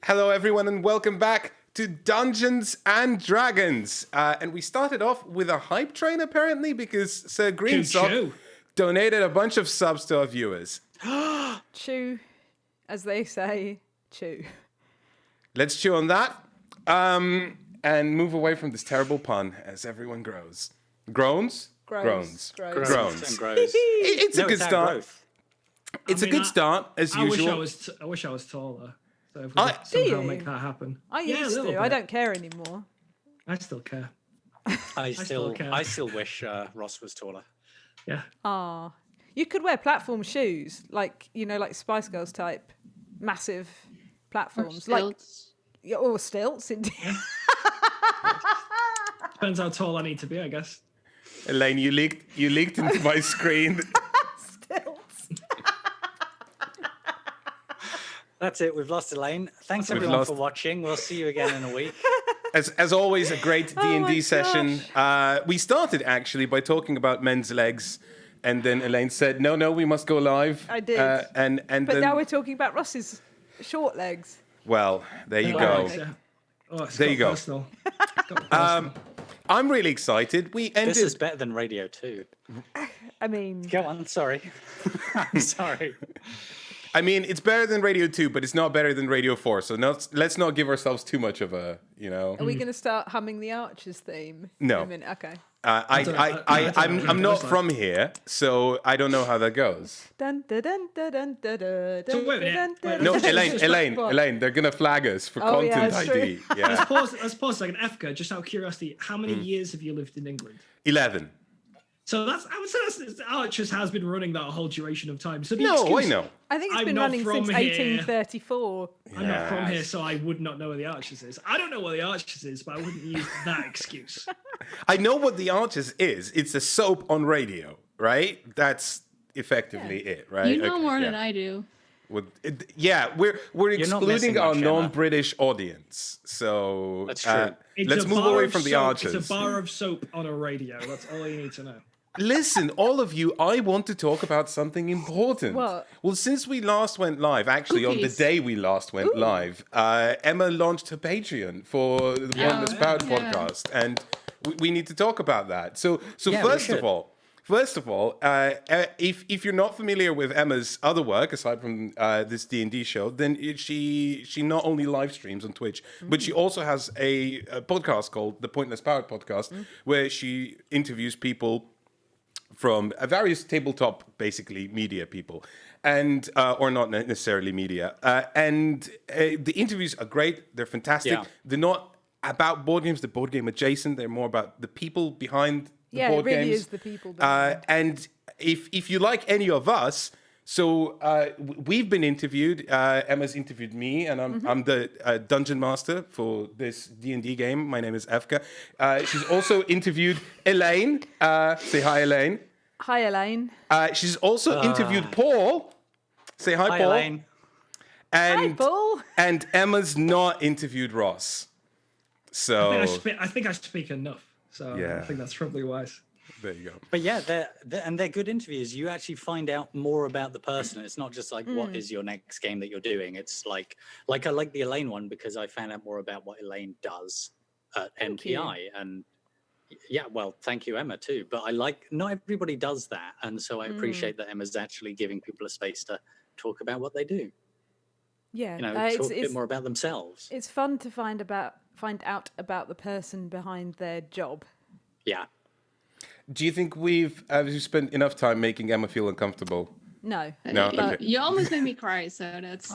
Hello, everyone, and welcome back to Dungeons and Dragons. And we started off with a hype train, apparently, because Sir Greensock donated a bunch of subs to our viewers. Chew, as they say, chew. Let's chew on that and move away from this terrible pun as everyone grows. Groans? Groans. It's a good start. It's a good start, as usual. I wish I was taller. So if we could somehow make that happen. I used to. I don't care anymore. I still care. I still wish Ross was taller. Yeah. Ah, you could wear platform shoes, like Spice Girls type, massive platforms, or stilts. Indeed. Depends how tall I need to be, I guess. Elaine, you leaked into my screen. Stilts. That's it. We've lost Elaine. Thanks everyone for watching. We'll see you again in a week. As always, a great D&D session. We started actually by talking about men's legs, and then Elaine said, "No, we must go live." I did. But then, now we're talking about Ross's short legs. Well, there you go. There you go. I'm really excited. This is better than Radio 2. I mean, go on. Sorry. I'm sorry. I mean, it's better than Radio 2, but it's not better than Radio 4. So let's not give ourselves too much of a, Are we going to start humming the Archers theme? No. In a minute? Okay. I'm not from here, so I don't know how that goes. Dun, dun, dun, dun, dun, dun, dun, So wait a minute. No, Elaine, they're gonna flag us for content ID. Yeah. Let's pause a second. Efka, just out of curiosity, how many years have you lived in England? 11. So I would say Archers has been running that whole duration of time. So I know. I think it's been running since 1834. I'm not from here, so I would not know where the Archers is. I don't know where the Archers is, but I wouldn't use that excuse. I know what the Archers is. It's a soap on radio, right? That's effectively it, right? You know more than I do. We're excluding our non-British audience, so that's true. Let's move away from the Archers. It's a bar of soap on a radio. That's all you need to know. Listen, all of you, I want to talk about something important. What? Well, since we last went live, actually on the day we last went live, Emma launched her Patreon for the Wondless Pout podcast, and we need to talk about that. So First of all, if you're not familiar with Emma's other work aside from this D&D show, then she not only live streams on Twitch, but she also has a podcast called the Pointless Pout podcast, where she interviews people from various tabletop, basically media people, and or not necessarily media. And the interviews are great; they're fantastic. Yeah. They're not about board games; they're board game adjacent. They're more about the people behind the board games. Yeah, it really is the people. And if you like any of us, so we've been interviewed. Emma's interviewed me, and I'm the dungeon master for this D&D game. My name is Efka. She's also interviewed Elaine. Say hi, Elaine. Hi, Elaine. She's also interviewed Paul. Say hi, Paul. Elaine. And, hi, Paul. And Emma's not interviewed Ross. So I think I speak enough. So I think that's probably wise. There you go. But yeah, they're good interviews. You actually find out more about the person. It's not just like, what is your next game that you're doing? It's like I like the Elaine one because I found out more about what Elaine does at NPI. And yeah, well, thank you, Emma, too. But not everybody does that. And so I appreciate that Emma's actually giving people a space to talk about what they do. Yeah. Talk a bit more about themselves. It's fun to find out about the person behind their job. Yeah. Do you think have you spent enough time making Emma feel uncomfortable? No. No. Okay. You almost made me cry, so that's.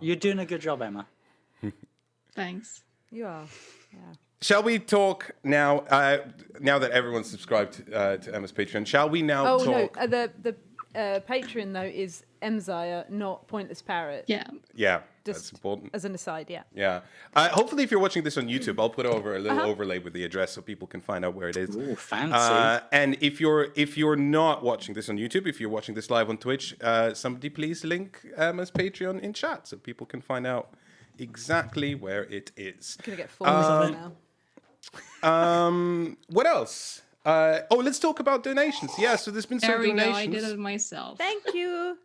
You're doing a good job, Emma. Thanks. You are. Yeah. Shall we talk now? Now that everyone's subscribed to Emma's Patreon, shall we now talk? Oh no, the Patreon though is Emzire, not Pointless Parrot. Yeah. That's important. As an aside, yeah. Yeah. Hopefully, if you're watching this on YouTube, I'll put over a little overlay with the address so people can find out where it is. Ooh, fancy. And if you're not watching this on YouTube, if you're watching this live on Twitch, somebody please link Emma's Patreon in chat so people can find out exactly where it is. I'm gonna get full now. What else? Let's talk about donations. Yeah, so there's been some donations. Go. I did it myself. Thank you.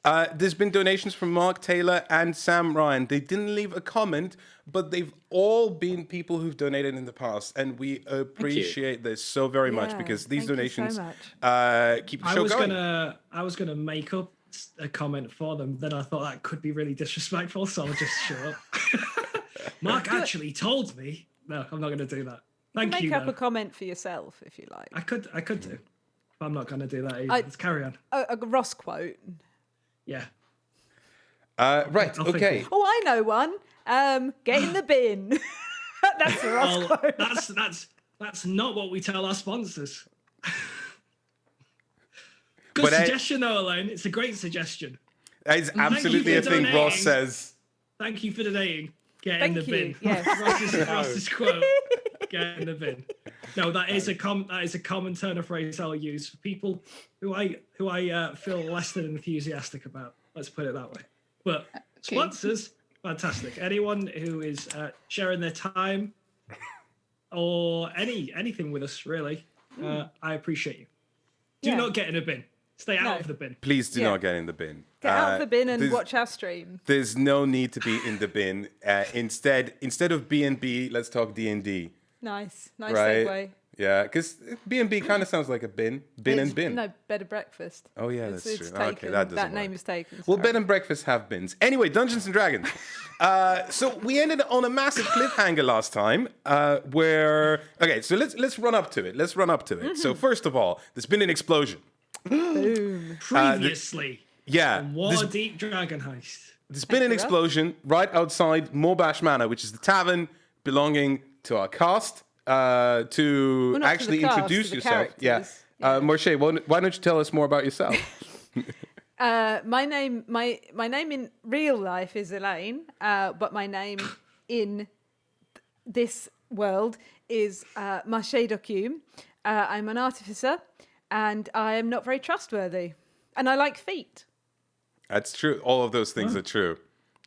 There's been donations from Mark Taylor and Sam Ryan. They didn't leave a comment, but they've all been people who've donated in the past, and we appreciate this so very much because these donations keep the show going. I was gonna make up a comment for them, then I thought that could be really disrespectful, so I'll just shut up. Mark actually told me. No, I'm not gonna do that. Thank you. Make up a comment for yourself if you like. I could do. But I'm not gonna do that either. Let's carry on. A Ross quote. Yeah. Right. Okay. Oh, I know one. Get in the bin. That's a Ross quote. That's not what we tell our sponsors. Good suggestion, though, Elaine. It's a great suggestion. That is absolutely a thing Ross says. Thank you for donating. Get in the bin. Yes. Ross's quote. Get in the bin. No, that is a common turn of phrase I'll use for people who I feel less than enthusiastic about. Let's put it that way. But sponsors, fantastic. Anyone who is sharing their time or anything with us, really, I appreciate you. Do not get in a bin. Stay out of the bin. Please do not get in the bin. Get out of the bin and watch our stream. There's no need to be in the bin. Instead of B&B, let's talk D&D. Nice right? segue. Yeah, because B&B kind of sounds like a bin. And bin. No, bed and breakfast. Oh, yeah, that's true. Taken, okay, that doesn't that work. name is taken. Well, bed and breakfast have bins. Anyway, Dungeons and Dragons. So we ended on a massive cliffhanger last time so let's run up to it. Mm-hmm. So first of all, there's been an explosion. Boom. Previously. Waterdeep Dragon Heist. There's been an explosion right outside Morbash Manor, which is the tavern belonging to our cast. To actually introduce yourself. Characters. Marche, why don't you tell us more about yourself? My name in real life is Elaine, but my name in this world is Marche Docume. I'm an artificer, and I am not very trustworthy, and I like feet. That's true. All of those things are true.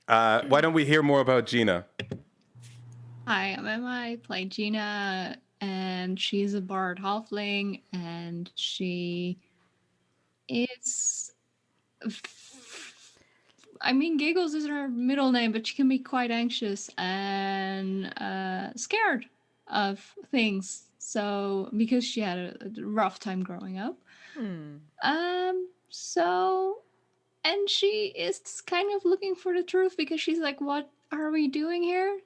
Why don't we hear more about Gina? Hi, I'm Emma. I play Gina, and she's a bard halfling, and she is... Giggles is her middle name, but she can be quite anxious and scared of things. So, because she had a rough time growing up. And she is kind of looking for the truth because she's like, what are we doing here?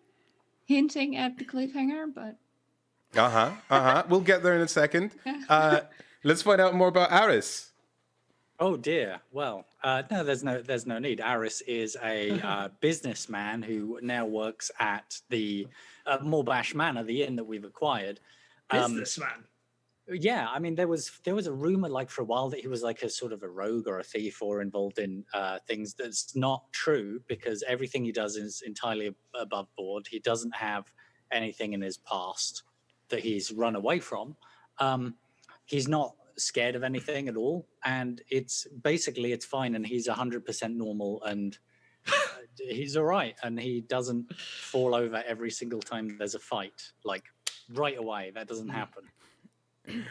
Hinting at the cliffhanger, but... We'll get there in a second. Let's find out more about Aris. Oh dear. Well, no, there's no need. Aris is a businessman who now works at the Morbash Manor, the inn that we've acquired. Businessman. Yeah, there was a rumor for a while that he was like a sort of a rogue or a thief or involved in things. That's not true because everything he does is entirely above board. He doesn't have anything in his past that he's run away from. He's not scared of anything at all, and it's fine. And he's 100% normal, and he's all right. And he doesn't fall over every single time there's a fight. Right away, that doesn't happen.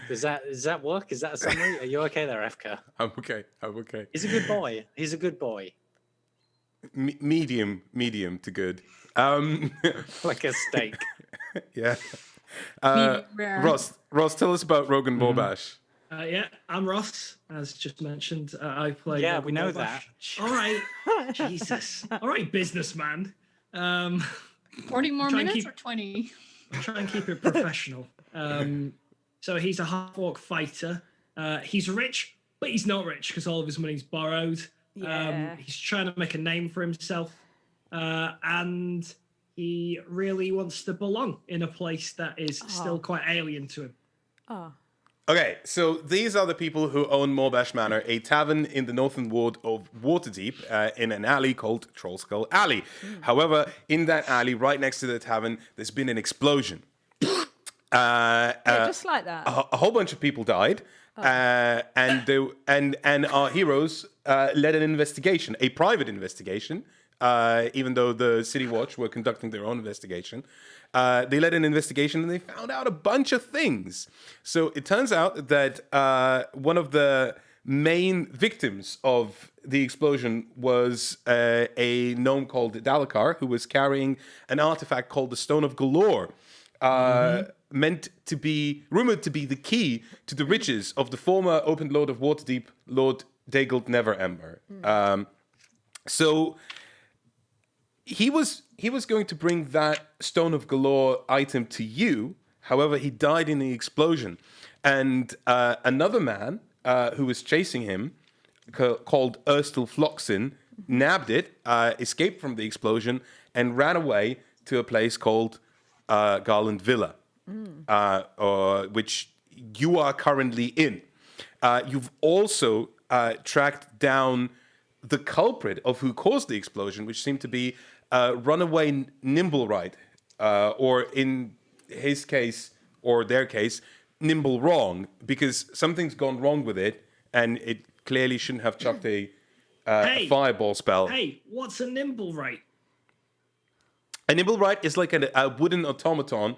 Does that work? Is that a summary? Are you okay there, FK? I'm okay. He's a good boy. Medium to good. Like a steak. Yeah. Ross, tell us about Rogan Morbash. I'm Ross, as just mentioned. I play. Yeah, Rogan we know Morbash. that. All right, Jesus. All right, businessman. 40 more minutes or 20? I'll try and keep it professional. So he's a half-orc fighter. He's rich, but he's not rich because all of his money's borrowed. Yeah. He's trying to make a name for himself. And he really wants to belong in a place that is still quite alien to him. Oh. Okay, so these are the people who own Morbash Manor, a tavern in the northern ward of Waterdeep, in an alley called Trollskull Alley. However, in that alley, right next to the tavern, there's been an explosion. Just like that. A whole bunch of people died, and our heroes led an investigation, a private investigation. Even though the City Watch were conducting their own investigation, they led an investigation and they found out a bunch of things. So it turns out that one of the main victims of the explosion was a gnome called Dalakar, who was carrying an artifact called the Stone of Galore, rumored to be the key to the riches of the former Open Lord of Waterdeep, Lord Dagult Neverember. So he was going to bring that Stone of Galore item to you. However, he died in the explosion, and another man who was chasing him, called Erstil Floxin, nabbed it, escaped from the explosion, and ran away to a place called Garland Villa, which you are currently in. You've also tracked down the culprit of who caused the explosion, which seemed to be runaway nimblewright, or in his case, or their case, nimble wrong, because something's gone wrong with it, and it clearly shouldn't have chucked a fireball spell. Hey, what's a nimblewright? A nimblewright is like a wooden automaton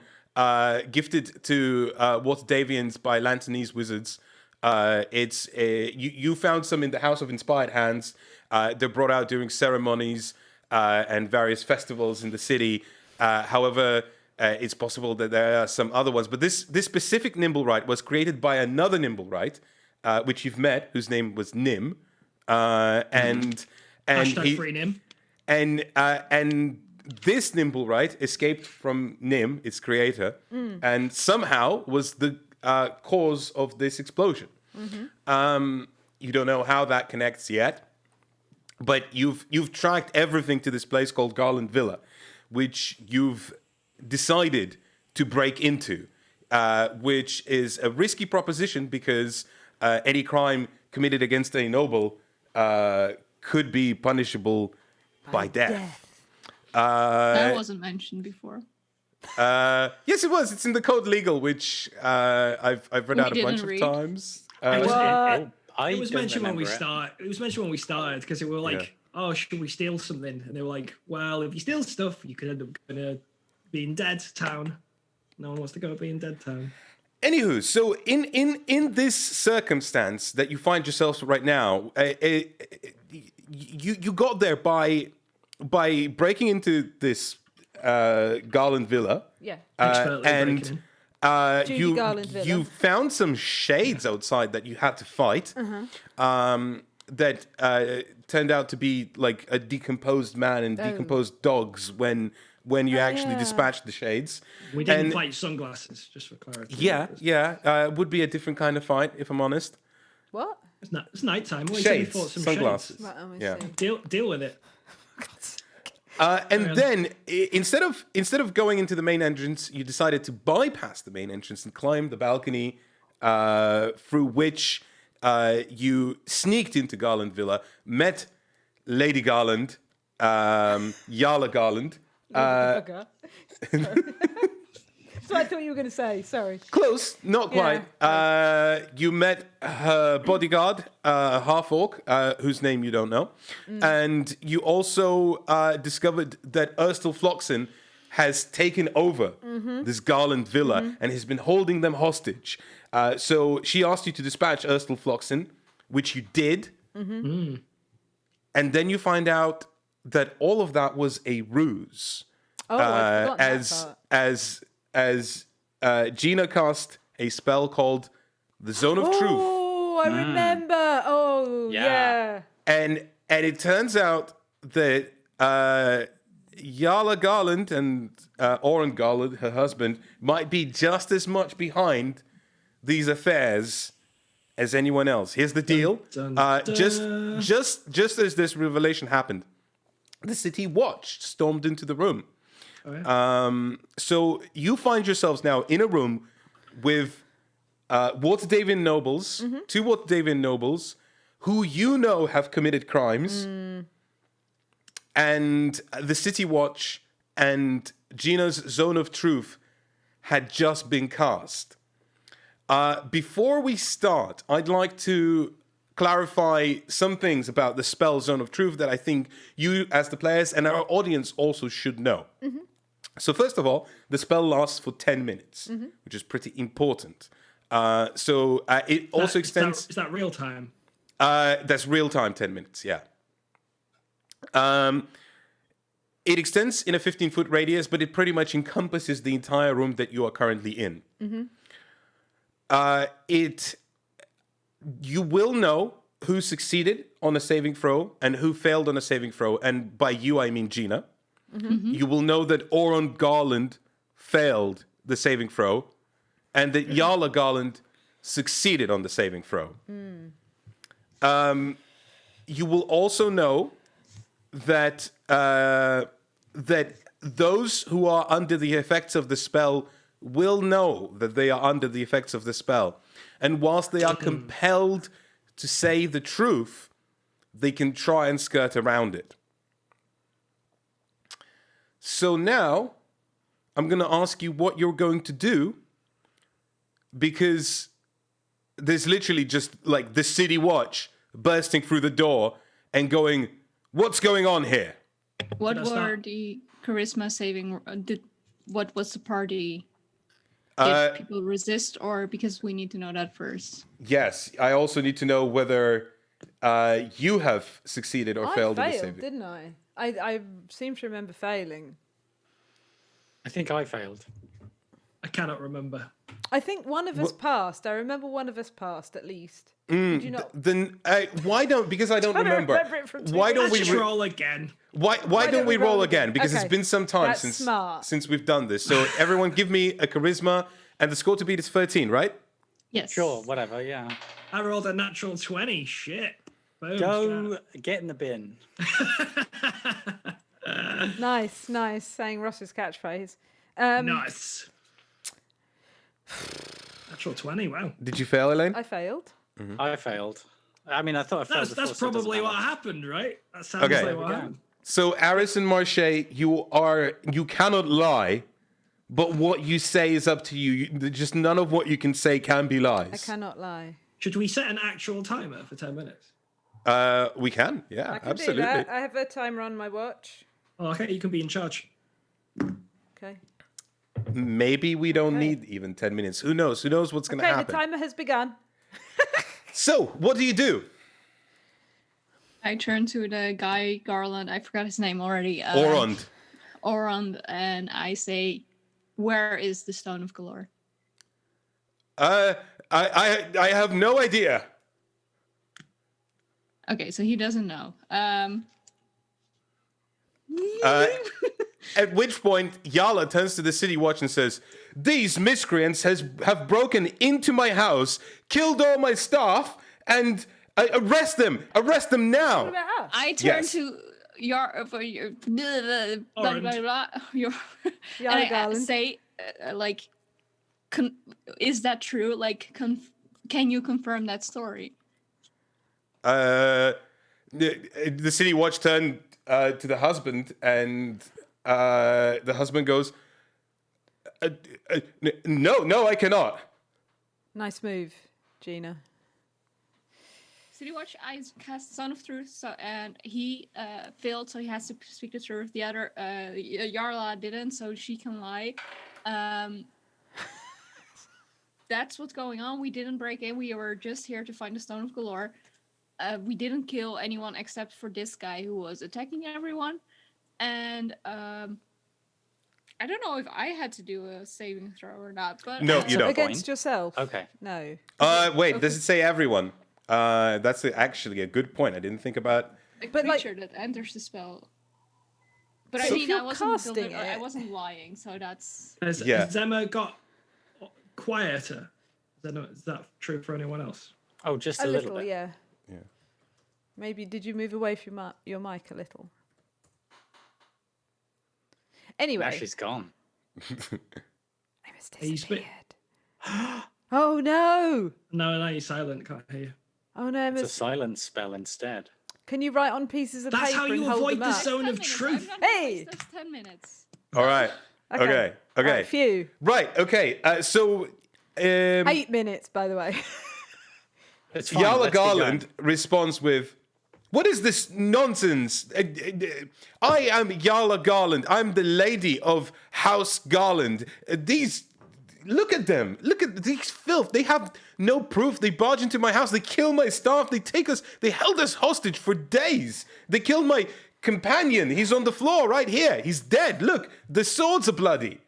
gifted to Waterdavians by Lantanese wizards. You found some in the House of Inspired Hands. They're brought out during ceremonies and various festivals in the city. However, it's possible that there are some other ones. But this specific nimblewright was created by another nimblewright, which you've met, whose name was Nim. And free Nim. And this nimblewright escaped from Nim, its creator, and somehow was the cause of this explosion. You don't know how that connects yet, but you've tracked everything to this place called Garland Villa, which you've decided to break into, which is a risky proposition because any crime committed against a noble could be punishable by death. That wasn't mentioned before. Yes, it was. It's in the Code Legal, which I've read out a bunch of times. It was mentioned when we started. It was mentioned when we started because they were like, "Oh, should we steal something?" And they were like, "Well, if you steal stuff, you could end up going to Being Dead Town. No one wants to go to Being Dead Town." Anywho, so in this circumstance that you find yourselves right now, you got there by breaking into this Garland Villa. Yeah. And Villa. you found some shades outside that you had to fight. That turned out to be like a decomposed man and decomposed dogs when you actually dispatched the shades. We didn't fight sunglasses, just for clarity. Yeah. Would be a different kind of fight, if I'm honest. What? It's nighttime. Shades, sunglasses. Right, yeah. Deal with it. And then instead of going into the main entrance, you decided to bypass the main entrance and climb the balcony through which you sneaked into Garland Villa, met Lady Garland, Yala Garland. That's what I thought you were going to say. Sorry. Close, not quite. You met her bodyguard, half-orc, whose name you don't know. And you also discovered that Erstil Floxin has taken over this Garland Villa and has been holding them hostage. So she asked you to dispatch Erstil Floxin, which you did. And then you find out that all of that was a ruse. As Gina cast a spell called the Zone of Truth. Oh, I remember. Oh, yeah. And it turns out that Yala Garland and Oren Garland, her husband, might be just as much behind these affairs as anyone else. Here's the deal. Just as this revelation happened, the city watch stormed into the room. Oh, yeah. So you find yourselves now in a room with Waterdavian nobles, two Waterdavian nobles, who you know have committed crimes, and the City Watch and Gina's Zone of Truth had just been cast. Before we start, I'd like to clarify some things about the spell Zone of Truth that I think you, as the players, and our audience also should know. So first of all, the spell lasts for 10 minutes, which is pretty important. So it also extends... Is that real time? That's real time, 10 minutes, yeah. It extends in a 15-foot radius, but it pretty much encompasses the entire room that you are currently in. You will know who succeeded on a saving throw and who failed on a saving throw. And by you, I mean Gina. You will know that Oron Garland failed the saving throw and that Yala Garland succeeded on the saving throw. You will also know that that those who are under the effects of the spell will know that they are under the effects of the spell. And whilst they are compelled to say the truth, they can try and skirt around it. So now, I'm going to ask you what you're going to do, because there's literally just like the city watch bursting through the door and going, what's going on here? What were the charisma saving? What was the party? Did people resist, or because we need to know that first? Yes, I also need to know whether you have succeeded or failed in the saving. Didn't I? I seem to remember failing. I think I failed. I cannot remember. I think one of us passed. I remember one of us passed at least. Did you not? Then why don't? Because I don't Trying to remember. remember it from Why don't Let's we roll again? Why don't we roll again? Because Okay. it's been some time That's smart. since we've done this. So everyone, give me a charisma, and the score to beat is 13, right? Yes. Sure, whatever, yeah. I rolled a natural 20. Shit. Boom. Go get in the bin. Nice, saying Ross's catchphrase. Nice. Natural 20. Wow. Did you fail, Elaine? I failed. I failed. I mean, I thought I failed before, That's so it doesn't probably what matter. happened, right? That sounds Okay. like what happened. So Aris and Marche, you cannot lie, but what you say is up to you. Just none of what you can say can be lies. I cannot lie. Should we set an actual timer for 10 minutes? We can, yeah, I can absolutely. do that. I have a timer on my watch. Oh, okay, you can be in charge. Okay. Maybe we don't need even 10 minutes. Who knows? Who knows what's going to Okay, happen? the timer has begun. So, what do you do? I turn to the guy Garland. I forgot his name already. Orond. And I say, "Where is the Stone of Galore?" I have no idea. Okay, so he doesn't know. At which point, Yala turns to the city watch and says, "These miscreants have broken into my house, killed all my staff, and arrest them! Arrest them now!" What about us? I turn Yes. to your blah, blah, blah, blah, your and I Garland. say, is that true? Like, can you confirm that story? The city watch turned to the husband, and the husband goes, "No, I cannot." Nice move, Gina. City Watch, I cast Son of Truth, so and he failed, so he has to speak the truth. The other Yarla didn't, so she can lie. That's what's going on. We didn't break in. We were just here to find the Stone of Galore. We didn't kill anyone except for this guy who was attacking everyone. And I don't know if I had to do a saving throw or not. But No, you don't. Against yourself. Okay. No. Wait, does it say everyone? That's actually a good point. I didn't think about. a But, like- creature that enters the spell. But So I if mean, you're I wasn't casting I it- wasn't lying, so that's. Has Emma got quieter? Is that true for anyone else? Oh, just A a little little, bit. yeah. Yeah. Maybe did you move away from your mic a little? Anyway, Now she's gone. I must Are you disappeared. Oh no! No, you're silent. Can't hear you. Oh no! It's a silence spell instead. Can you write on pieces of That's paper how you and hold avoid them the up? zone 10 of minutes. truth. I'm not Hey! That's 10 minutes. All right. Okay. Right, phew. Right. Okay. So, 8 minutes, by the way. It's fine. Yala let's get going. Garland responds with, "What is this nonsense? I am Yala Garland. I'm the lady of House Garland. These look at them. Look at these filth. They have no proof. They barge into my house. They kill my staff. They held us hostage for days. They killed my companion. He's on the floor right here. He's dead. Look, the swords are bloody.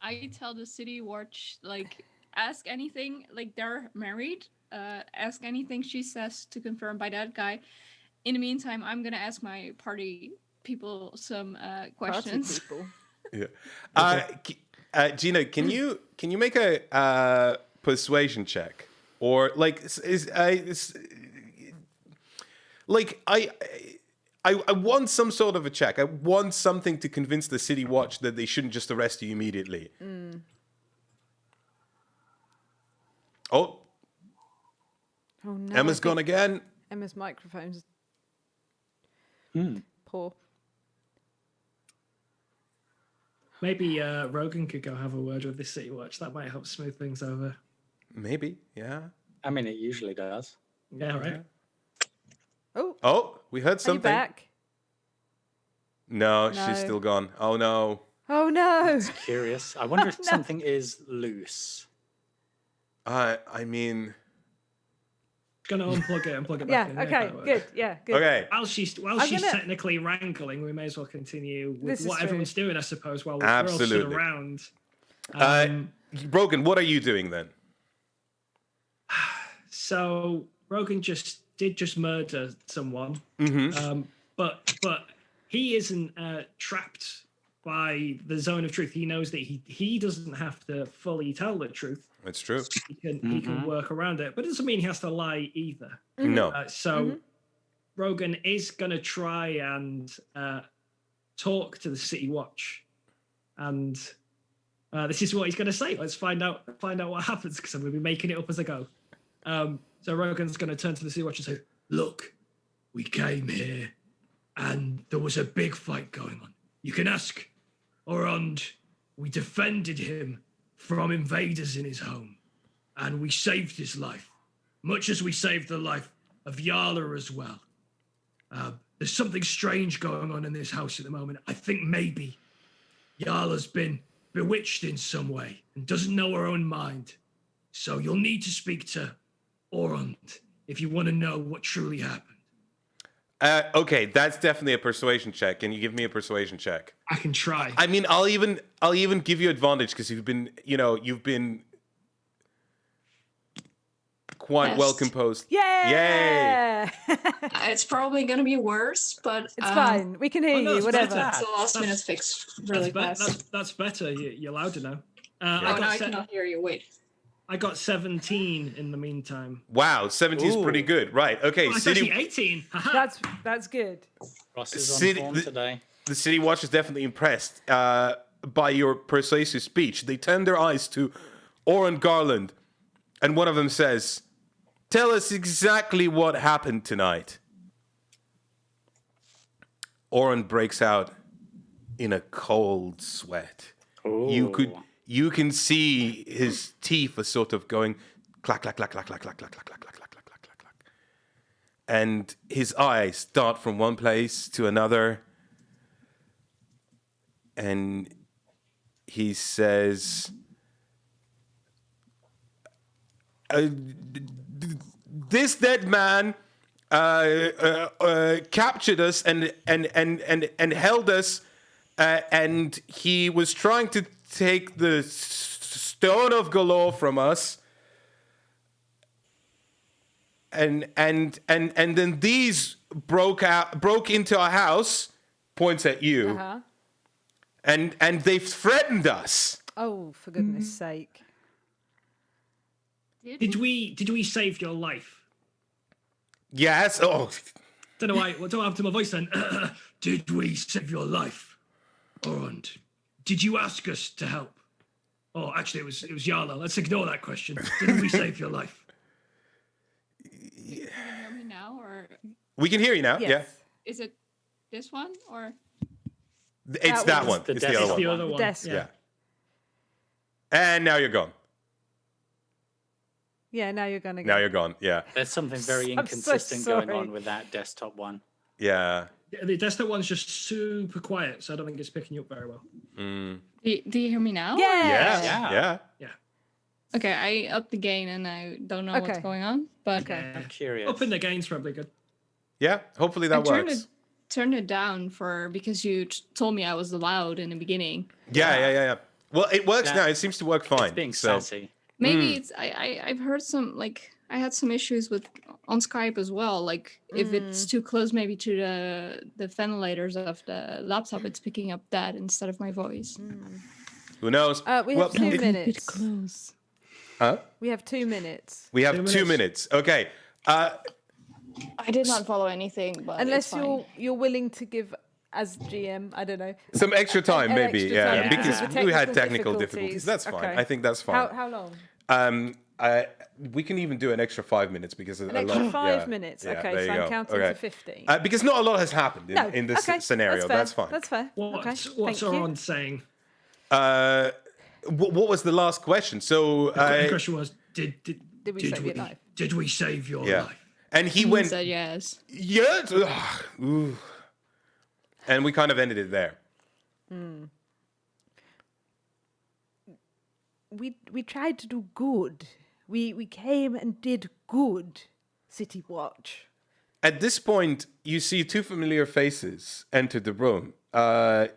I tell the city watch, like, ask anything, like, they're married. Ask anything she says to confirm by that guy. In the meantime, I'm gonna ask my party people some questions. Party people. Yeah. Gina, can you make a persuasion check, or like I want some sort of a check. I want something to convince the city watch that they shouldn't just arrest you immediately. Oh no! Emma's gone again. Emma's microphone's poor. Maybe Rogan could go have a word with the city watch. That might help smooth things over. Maybe, yeah. I mean, it usually does. Yeah, right. Oh, we heard something. Are you back? No, she's still gone. Oh no. Oh no. Curious. I wonder if something is loose. I mean, Gonna unplug it and plug it back in. Yeah. Okay. Good. Yeah. Good. okay. While she's technically wrangling, we may as well continue with what everyone's doing, I suppose. While we're all stood around. Rogan, what are you doing then? So Rogan did just murder someone, but he isn't trapped by the zone of truth. He knows that he doesn't have to fully tell the truth. It's true. He can work around it, but it doesn't mean he has to lie either. No. So Rogan is gonna try and talk to the City Watch, and this is what he's gonna say. Let's find out what happens, because I'm gonna be making it up as I go. So Rogan's gonna turn to the City Watch and say, "Look, we came here, and there was a big fight going on. You can ask Orond. We defended him from invaders in his home, and we saved his life, much as we saved the life of Yala as well. There's something strange going on in this house at the moment. I think maybe Yala's been bewitched in some way and doesn't know her own mind. So you'll need to speak to Orond if you want to know what truly happened." Okay, that's definitely a persuasion check. Can you give me a persuasion check? I can try. I mean, I'll even give you advantage because you've been quite well composed. Yay! It's probably going to be worse, but it's fine. We can hear you. Whatever. It's a last minute fix, really fast. That's better. You're louder now. I cannot hear you. Wait. I got 17 in the meantime. Wow, 17 is pretty good. Right. Okay. It's actually 18. That's good. Ross is on form today. The City Watch is definitely impressed by your persuasive speech. They turn their eyes to Oren Garland, and one of them says, "Tell us exactly what happened tonight." Oren breaks out in a cold sweat. Ooh. You can see his teeth are sort of going clack, clack, clack, clack, clack, clack, clack, clack, clack, clack, clack, clack, clack, clack, clack. And his eyes dart from one place to another. And he says, "This dead man captured us and held us, and he was trying to take the stone of Galore from us, and then these broke into our house," points at you, and they've threatened us. Oh, for goodness sake! Did we save your life? Yes. Oh, Don't know why. What happened to my voice then? Did we save your life, Orond? Did you ask us to help? Oh, actually, it was Yala. Let's ignore that question. Did we save your life? Can you hear me now, or we can hear you now. Yes. Yeah. is it this one, or? It's that one. It's the other one. The other one. Desk. Yeah. And now you're gone. Yeah, now you're gonna go. Now you're gone. Yeah. There's something very I'm so inconsistent going sorry. on with that desktop one. Yeah. The desktop one's just super quiet, so I don't think it's picking you up very well. Do you hear me now? Yeah. Yeah. Okay, I upped the gain and I don't know what's going on, but I'm curious. Up in the gain's probably good. Yeah, hopefully that works. Turned it down because you told me I was loud in the beginning. Yeah. Well, it works now. It seems to work fine. It's being so. sassy. Maybe it's I've heard some I had some issues with on Skype as well. Like if it's too close maybe to the ventilators of the laptop, it's picking up that instead of my voice. Who knows? We have 2 A bit minutes. close. Huh? We have 2 minutes. We have 2 minutes. Okay. I did not follow anything, but Unless you're willing to give, as GM, I don't know. Some extra time, maybe. extra time Because because of we had technical technical difficulties. difficulties. That's fine. Okay. I think that's fine. How long? We can even do an extra 5 minutes because An extra 5 minutes. Okay, there so you I'm go. counting to 15. Because not a lot has happened in this scenario. That's fine. That's fair. What's Thank you. Oron saying? What was the last question? So The question was, did we save your life? Did we save your yeah, life? and he He went said yes. yes, ooh. And we kind of ended it there. We tried to do good. We came and did good. City Watch. At this point, you see two familiar faces enter the room.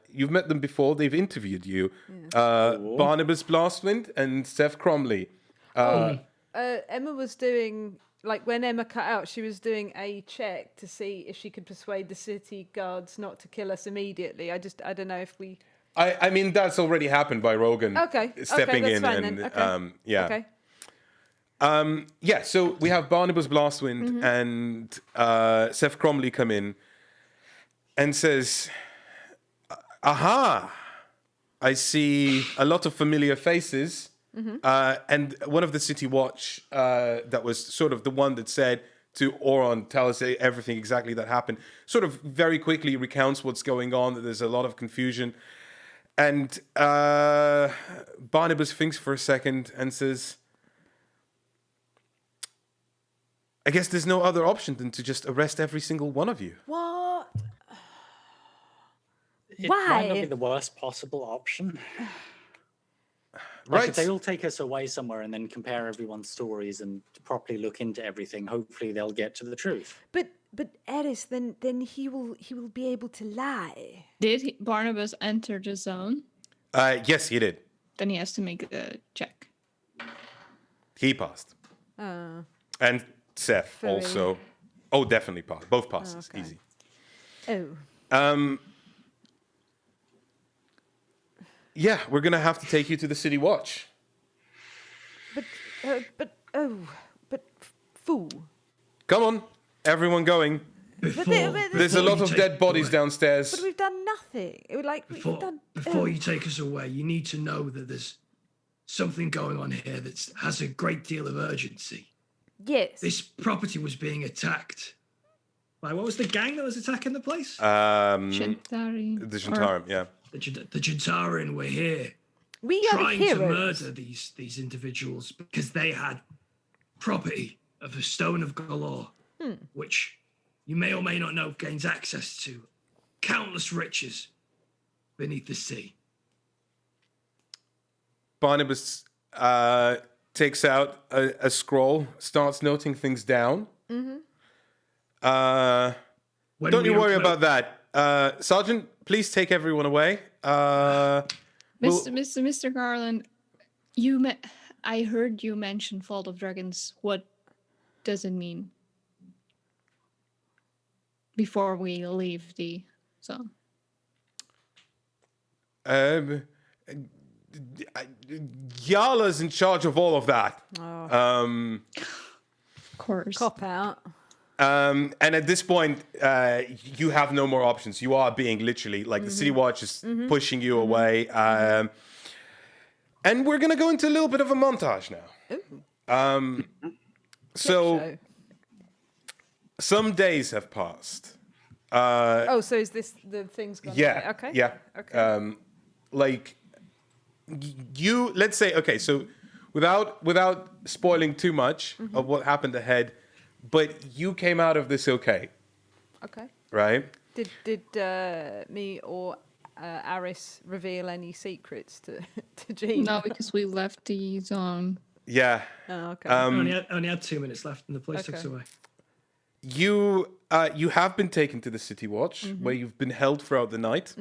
You've met them before. They've interviewed you. Barnabas Blastwind and Seth Cromley. Emma was doing, like when Emma cut out, she was doing a check to see if she could persuade the city guards not to kill us immediately. I don't know if we... I mean, that's already happened by Rogan stepping that's in. fine And then. Okay. yeah, so we have Barnabas Blastwind and Seth Cromley come in and says, aha, I see a lot of familiar faces. And one of the City Watch that was sort of the one that said to Oron, tell us everything exactly that happened, sort of very quickly recounts what's going on, that there's a lot of confusion. And Barnabas thinks for a second and says, I guess there's no other option than to just arrest every single one of you. What? It Why? might not be the worst possible option. Right. If they all take us away somewhere and then compare everyone's stories and properly look into everything, hopefully they'll get to the truth. But Eris, then he will be able to lie. Did Barnabas enter the zone? Yes, he did. Then he has to make a check. He passed. And Seth also. Oh, definitely passed. Both passes. Okay. Easy. Oh. Yeah, we're going to have to take you to the City Watch. But fool. Come on, everyone going. There's a lot of dead bodies downstairs. But we've done nothing. It was like we've done. Before you take us away, you need to know that there's something going on here that has a great deal of urgency. Yes. This property was being attacked. Like, what was the gang that was attacking the place? Chintari. The Shantaram, yeah. The Jentarin were here We are trying heroes. to murder these individuals because they had property of a stone of galore, which you may or may not know gains access to countless riches beneath the sea. Barnabas takes out a scroll, starts noting things down. Don't you worry about that. Sergeant, please take everyone away. Mr. Garland, I heard you mention Fault of Dragons. What does it mean? Before we leave the zone. Yala's in charge of all of that. Of course. Cop out. And at this point, you have no more options. You are being literally, like the City Watch is pushing you away. And we're going to go into a little bit of a montage now. So some days have passed. So is this the thing's gone? Yeah. Okay. Yeah. Okay. Like you, let's say, okay, so without spoiling too much of what happened ahead, but you came out of this okay. Okay. Right? Did me or Aris reveal any secrets to Gina? No, because we left the zone. Yeah. Oh, okay. Only had 2 minutes left, and the place took us Okay. away. You have been taken to the City Watch, where you've been held throughout the night.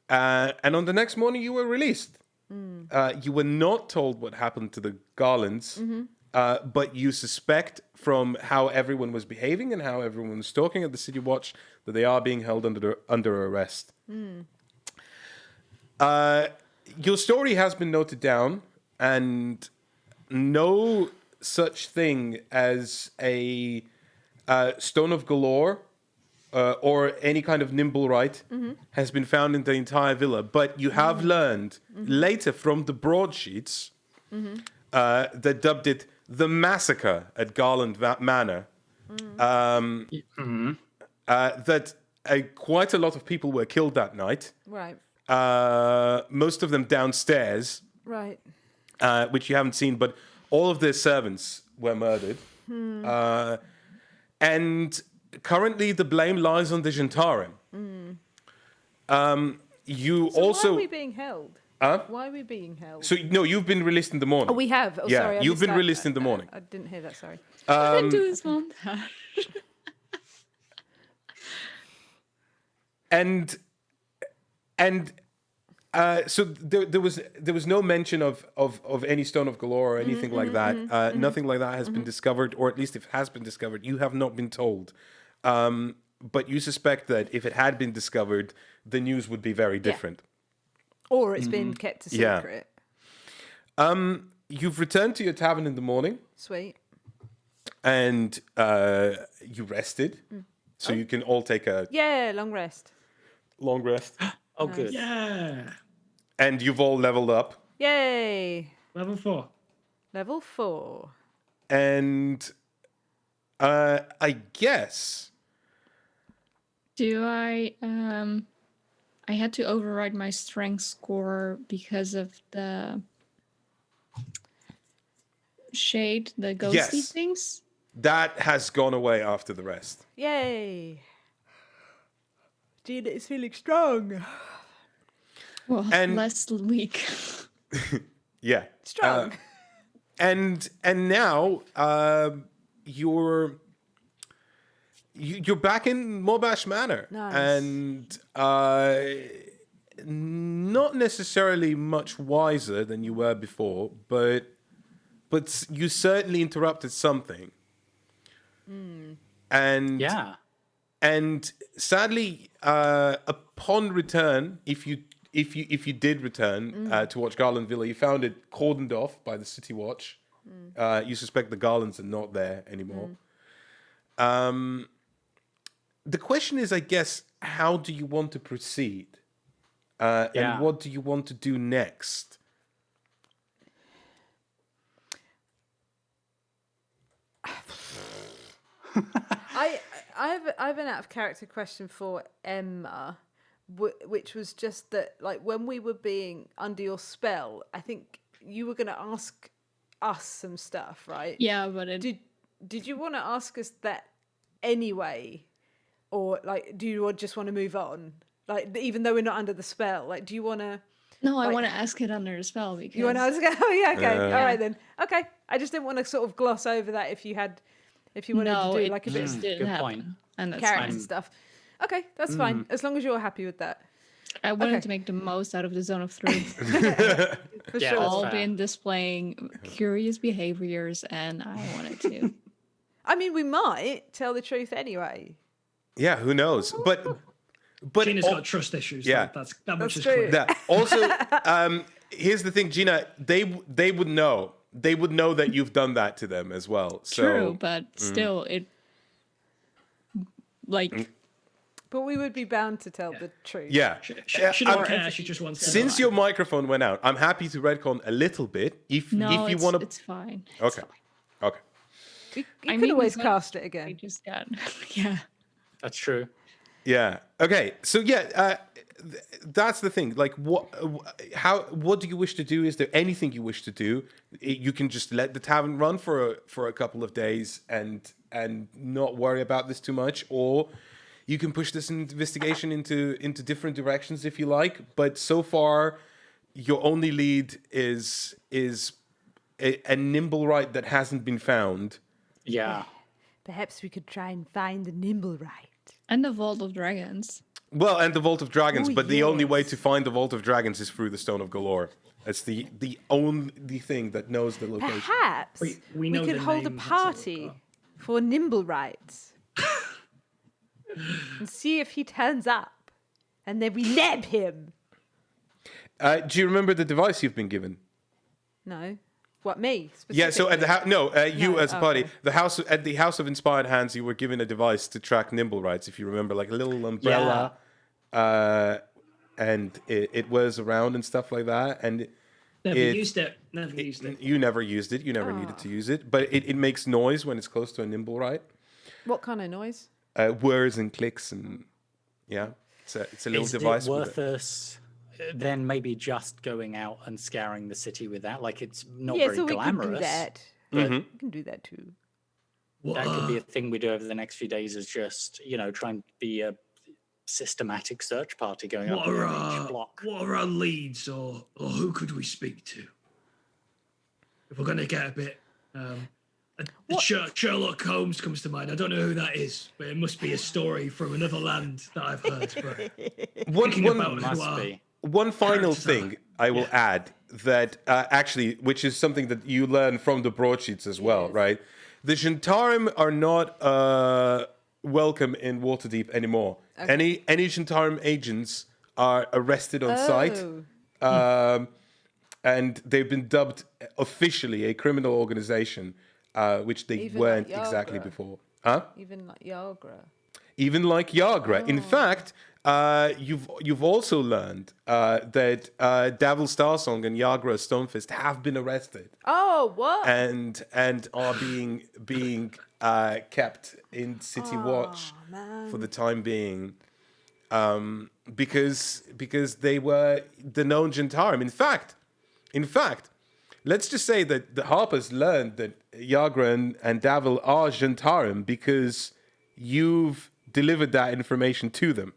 And on the next morning, you were released. You were not told what happened to the Garlands, but you suspect from how everyone was behaving and how everyone was talking at the City Watch that they are being held under arrest. Your story has been noted down, and no such thing as a Stone of Galore or any kind of nimblewright has been found in the entire villa. But you have learned later from the broadsheets that dubbed it the massacre at Garland Manor, that quite a lot of people were killed that night. Right. Most of them downstairs, Right. which you haven't seen, but all of their servants were murdered. And currently the blame lies on the Gentarim. You So also... why are we being held? Huh? Why are we being held? So, no, you've been released in the morning. Oh, we have. Oh, Yeah, sorry. I you've missed been that. released in the morning. I didn't hear that. Sorry. I didn't do his montage. So there was no mention of any Stone of Galore or anything like that. Nothing like that has been discovered, or at least if it has been discovered, you have not been told. But you suspect that if it had been discovered, the news would be very different. Or it's been kept a Yeah. secret. You've returned to your tavern in the morning, Sweet. and you rested, so you can all take a Yeah, long rest. long rest. Oh, Nice. good. Yeah. And you've all leveled up. Yay. Level 4. Level 4. And I guess... Do I had to override my strength score because of the shade, the ghostly Yes. things. That has gone away after the rest. Yay. Gina is feeling strong. Well, And- less weak. Yeah. Strong. And now you're back in Mobash Manor. Nice. And not necessarily much wiser than you were before, but you certainly interrupted something. And Yeah. And sadly, upon return, if you did return to watch Garland Villa, you found it cordoned off by the City Watch. You suspect the Garlands are not there anymore. The question is, I guess, how do you want to proceed? And what do you want to do next? I have an out of character question for Emma, which was just that, like, when we were being under your spell, I think you were going to ask us some stuff, right? Yeah, but Did you want to ask us that anyway, or like, do you just want to move on? Like, even though we're not under the spell, like, do you want to? no, I like- want to ask it under the spell because You want to ask? Oh yeah, okay, Yeah. all right then. Okay, I just didn't want to sort of gloss over that if you wanted no, to do it like a bit just of didn't Good happen, point. and that's character fine. stuff. Okay, that's fine as long as you're happy with that. I wanted Okay. to make the most out of the zone of truth. For Yeah, sure. that's All fair. been displaying curious behaviors, and I wanted to. I mean, we might tell the truth anyway. Yeah, who knows? But Gina's got trust issues. Yeah. So that much That's is true. clear. that also, here's the thing, Gina. They would know. They would know that you've done that to them as well. So, True, but still, it like But we would be bound to tell the truth. yeah. She Yeah, doesn't I'm- care. She just wants to. Since your microphone went out, I'm happy to retcon a little bit. If no, you want to, it's fine. okay, okay. You I could mean, always we cast it We again. just got yeah. That's true. Yeah. Okay. So yeah, that's the thing. Like, what do you wish to do? Is there anything you wish to do? You can just let the tavern run for a couple of days and not worry about this too much, or You can push this investigation into different directions if you like, but so far, your only lead is a nimblewright that hasn't been found. Yeah. Perhaps we could try and find the nimblewright. And the Vault of Dragons. Well, and the Vault of Dragons, Oh, but the only way yes. to find the Vault of Dragons is through the Stone of Galore. That's the only thing that knows the location. Perhaps We know could the hold a names, that's all we've party got. for nimblewrights and see if he turns up, and then we nab him. Do you remember the device you've been given? No, what me? Yeah, so at the you No, as a party, okay. at the House of Inspired Hands, you were given a device to track nimblewrights, if you remember, like a little umbrella, and it whirs around and stuff like that. And Never it- used it. Never used it. you never used it. You never needed to use it, but it makes noise when it's close to a nimblewright. What kind of noise? Whirs and clicks, and yeah, it's a little Is device. it with worth us then maybe just going out and scouring the city with that? Like, it's not Yeah, very so we could glamorous. do that. But We can do that too. that could be a thing we do over the next few days, is just, try and be a systematic search party going up What are each block. our leads, or who could we speak to? If we're going to get a bit... Sherlock Holmes comes to mind. I don't know who that is, but it must be a story from another land that I've heard. But thinking about who Must our be. One final characters thing I will add that actually, which is something that you learn from the broadsheets as well, right? The Shantarim are not welcome in Waterdeep anymore. Any Shantarim agents are arrested on sight, and they've been dubbed officially a criminal organization, which they Even weren't like exactly Yagra. before. Huh? Even like Yagra. Even like Yagra. In fact, you've also learned that Davil Starsong and Yagra Stonefist have been arrested Oh, what? and are being kept in city watch for the time being, because they were the known Jantarim. In fact, let's just say that the Harpers learned that Yagra and Davil are Jantarim because you've delivered that information to them.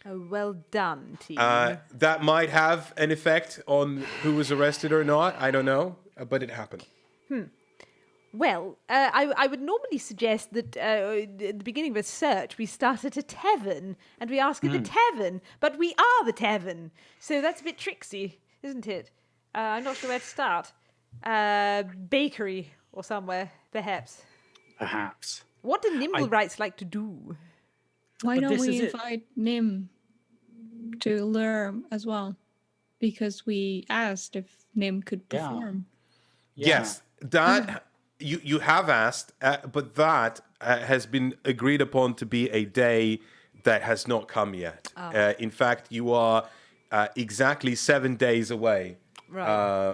Oh, well done, team. That might have an effect on who was arrested or not. I don't know, but it happened. Well, I would normally suggest that at the beginning of a search, we start at a tavern and we ask at the tavern, but we are the tavern. So that's a bit tricksy, isn't it? I'm not sure where to start. Bakery or somewhere, perhaps. Perhaps. What do nimblewrights like to do? Why But don't this we is it. invite Nim to learn as well? Because we asked if Nim could Yeah. perform. Yes, that you have asked, but that has been agreed upon to be a day that has not come yet. In fact, you are exactly 7 days away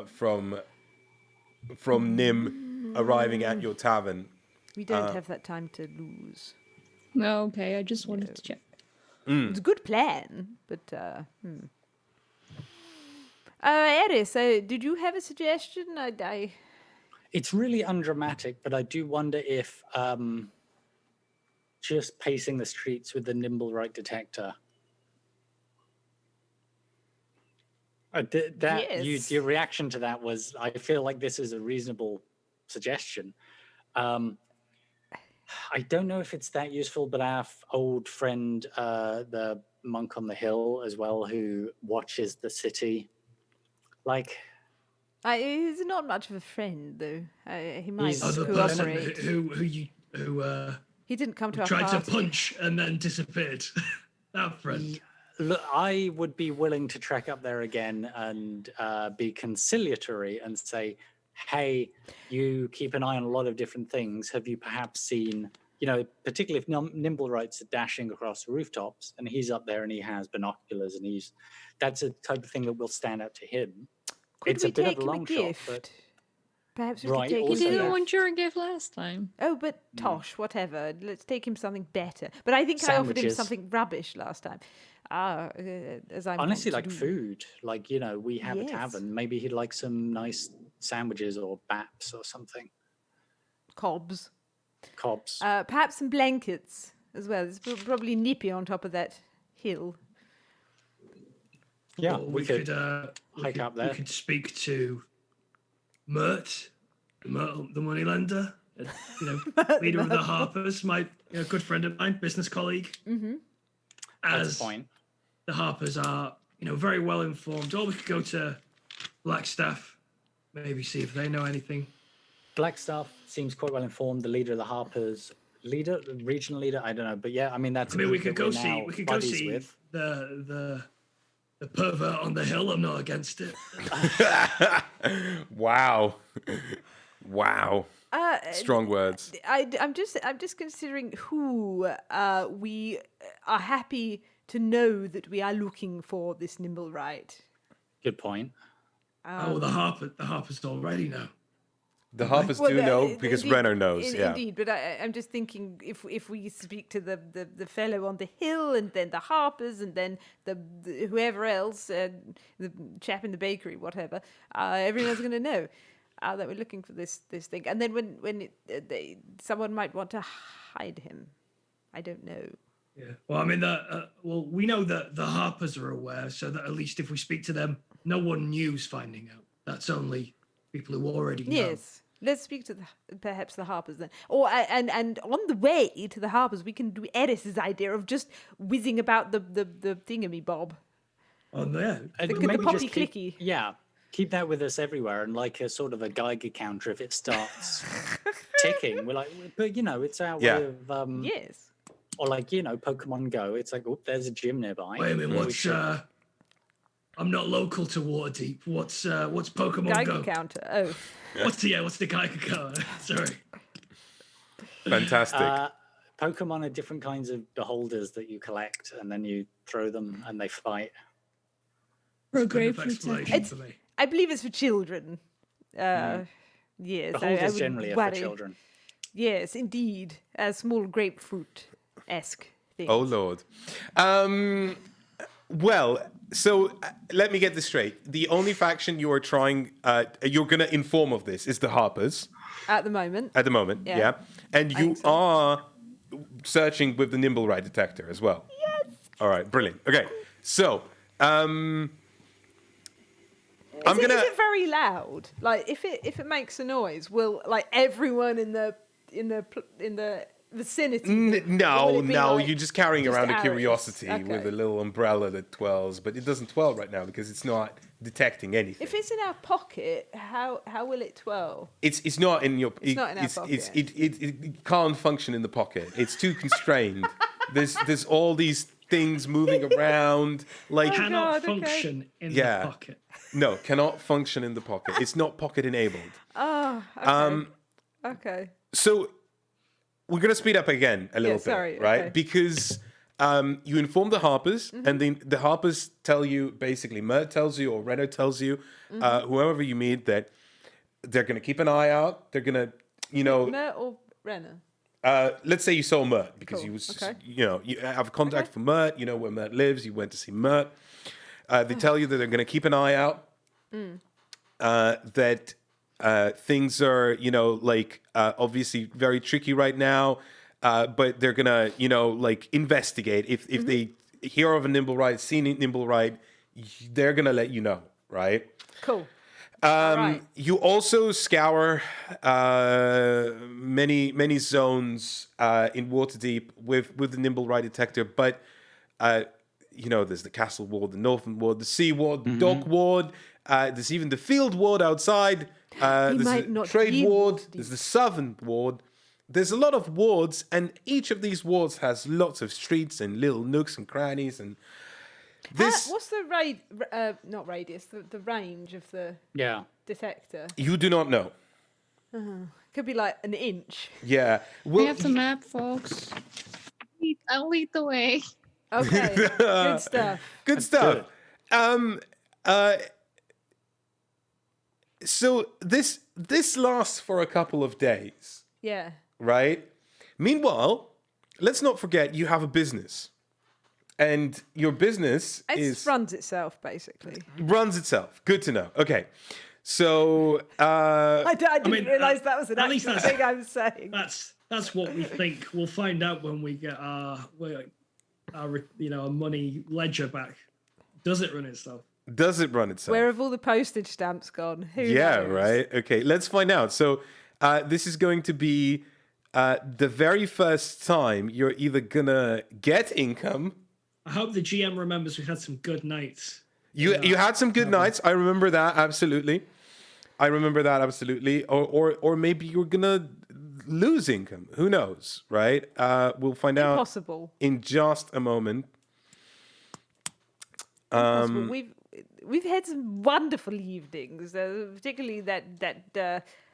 from Nim arriving at your tavern. We don't have that time to lose. No, okay, I just wanted to check. It's a good plan, but Eris, did you have a suggestion? It's really undramatic, but I do wonder if just pacing the streets with the nimblewright detector. Yes. Your reaction to that was, I feel like this is a reasonable suggestion. I don't know if it's that useful, but our old friend, the monk on the hill as well, who watches the city, like... he's not much of a friend, though. He might He's- the person cooperate. who He didn't come to our tried to party. punch and then disappeared. That friend. Look, I would be willing to trek up there again and be conciliatory and say, hey, you keep an eye on a lot of different things. Have you perhaps seen, particularly if nimblewrights are dashing across rooftops and he's up there and he has binoculars and that's a type of thing that will stand out to him. Could It's we a bit of take a him long a shot, gift? but Perhaps we Right, could take You also him. didn't that- want your gift last time. Oh, but Tosh, whatever. Let's take him something better. But I think I offered him Sandwiches. something rubbish last time. As I'm honestly, wont like to do. food, we have a Yes. tavern. Maybe he'd like some nice sandwiches or baps or something. Cobs. Cobs. Perhaps some blankets. as well. It's probably nippy on top of that hill. Yeah, Or we could hike up there. We could speak to Mert, the moneylender, leader of the Harpers, my good friend of mine, business colleague. Mm-hmm. That's a point. The Harpers are, very well informed. Or we could go to Blackstaff, maybe see if they know anything. Blackstaff seems quite well informed. The leader of the Harpers, regional leader, I don't know, but yeah, I mean that's. We could go see the pervert on the hill. I'm not against it. Wow. Strong words. I'm just considering who we are happy to know that we are looking for this nimblewright. Good point. The Harpers already know. The Harpers do know because indeed, Renner knows. Yeah. Indeed, but I'm just thinking if we speak to the fellow on the hill and then the Harpers and then the whoever else, the chap in the bakery, whatever, everyone's going to know that we're looking for this thing. And then when someone might want to hide him, I don't know. Yeah. Well, I mean, we know that the Harpers are aware, so that at least if we speak to them, no one new's finding out. That's only people who already know. Yes. Let's speak to perhaps the Harpers then. Or and on the way to the Harpers, we can do Eris's idea of just whizzing about the thingamy-bob. Oh, yeah. The poppy clicky. Keep that with us everywhere, and like a sort of a Geiger counter, if it starts ticking, we're like, but it's our way of yes. Or like Pokemon Go. It's like, oh, there's a gym nearby. Wait a minute, what's I'm not local to Waterdeep. What's Pokemon Geiger Go? counter. Oh. What's the Geiger counter? Sorry. Fantastic. Pokemon are different kinds of beholders that you collect, and then you throw them, and they fight. For a Good enough grapefruit. explanation for me. I believe it's for children. Yes. Beholders generally are for children. Yes, indeed. A small grapefruit-esque thing. Oh, Lord. Well, so let me get this straight. The only faction you are trying, you're going to inform of this is the Harpers. At the moment. At the moment, yeah. And you are searching with the nimblewright detector as well. Yes. All right, brilliant. Okay, so Is it very loud? Like if it makes a noise, will like everyone in the vicinity? No, like you're just carrying just around a arrows? curiosity Okay. with a little umbrella that twirls, but it doesn't twirl right now because it's not detecting anything. If it's in our pocket, how will it twirl? It's not in your. It's not in our pocket. It can't function in the pocket. It's too constrained. There's all these things moving around. Like Cannot function in the pocket. No, cannot function in the pocket. It's not pocket enabled. Oh, okay. Okay. So we're gonna speed up again a little bit, right? Okay. Because you inform the Harpers, and then the Harpers tell you, basically, Mert tells you, or Renner tells you, whoever you meet, that they're gonna keep an eye out. They're gonna, Mert or Renner? let's say you saw Mert because Cool. you was, Okay. you have contact for Mert. You know where Mert lives. You went to see Mert. They tell you that they're going to keep an eye out. That things are, obviously very tricky right now. But they're gonna, investigate. If they hear of a nimblewright, see a nimblewright, they're gonna let you know, right? Cool. Right. You also scour many zones in Waterdeep with the nimblewright detector, but there's the castle ward, the northern ward, the sea ward, the dock ward. There's even the field ward outside. There's the trade ward. There's the southern ward. There's a lot of wards, and each of these wards has lots of streets and little nooks and crannies. And this, what's the not radius, the range of the detector? you do not know. Could be like an inch. Yeah, We have the map, folks. I'll lead the way. Okay, good stuff. Good stuff. So this lasts for a couple of days. Yeah. Right? Meanwhile, let's not forget you have a business. And your business It runs itself, basically. runs itself. Good to know. Okay. So I didn't realize that was an at least actual that's- thing I'm saying. That's what we think. We'll find out when we get our money ledger back. Does it run itself? does it run itself? Where have all the postage stamps gone? Who Yeah, knows? right. Okay, let's find out. So this is going to be the very first time you're either gonna get income. I hope the GM remembers we had some good nights. You had some good nights. I remember that absolutely. Or maybe you're gonna lose income. Who knows, right? We'll find out Impossible. in just a moment. Impossible. We've had some wonderful evenings, particularly that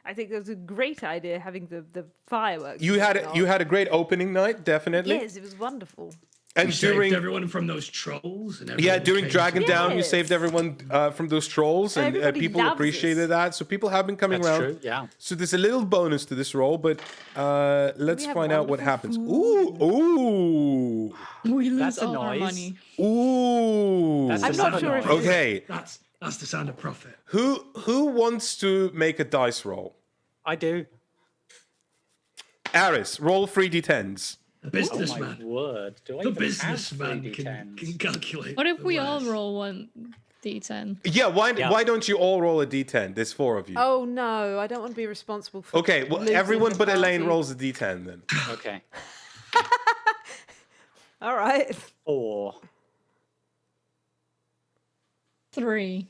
I think it was a great idea having the fireworks. You had a great opening night, definitely. Yes, it was wonderful. And You saved during everyone from those trolls. And yeah, everyone during came Dragon to- Down, you Yes. saved everyone from those trolls, and Everybody people loves appreciated us. that. So people have been coming That's around. true. Yeah. So there's a little bonus to this roll, but let's have find out what wonderful happens. food. Ooh, We lose That's a all our noise. money. ooh. That's I'm the not sound sure if noise. Okay, That's the sound of profit. who wants to make a dice roll? I do. Aris, roll 3d10s. The Oh my businessman. word! Do I The even businessman have can 3d10s? calculate. What if the we all wares. roll 1d10? Yeah, why don't you all roll a d10? There's 4 of you. Oh no, I don't want to be responsible for. Okay, well losing everyone the but Elaine party. rolls a d10 then. Okay. All right. 4. 3.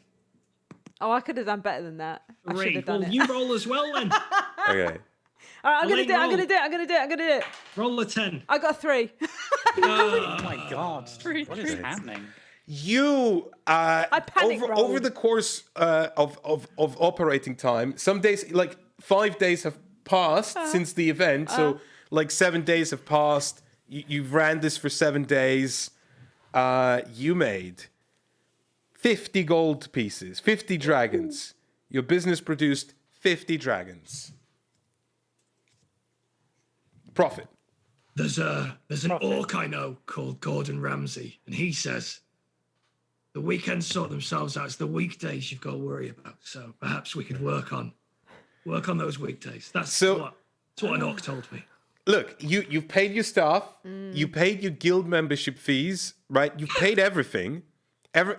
Oh, I could have done better than that. I should Great. have done Well, it. you roll as well then. Okay. All right, I'm gonna Elaine, do it. I'm roll. gonna do it. I'm gonna do it. I'm gonna do it. Roll a 10. I got 3. Oh my god! Three What is treats. happening? You panic over rolled. the course of operating time, some days like 5 days have passed since the event, so like 7 days have passed. You've ran this for 7 days. You made 50 gold pieces, 50 dragons. Your business produced 50 dragons. Profit. There's an orc I know called Gordon Ramsay, and he says the weekends sort themselves out. It's the weekdays you've got to worry about. So perhaps we could work on those weekdays. That's what an orc told me. Look, you've paid your staff, you paid your guild membership fees, right? You've paid everything.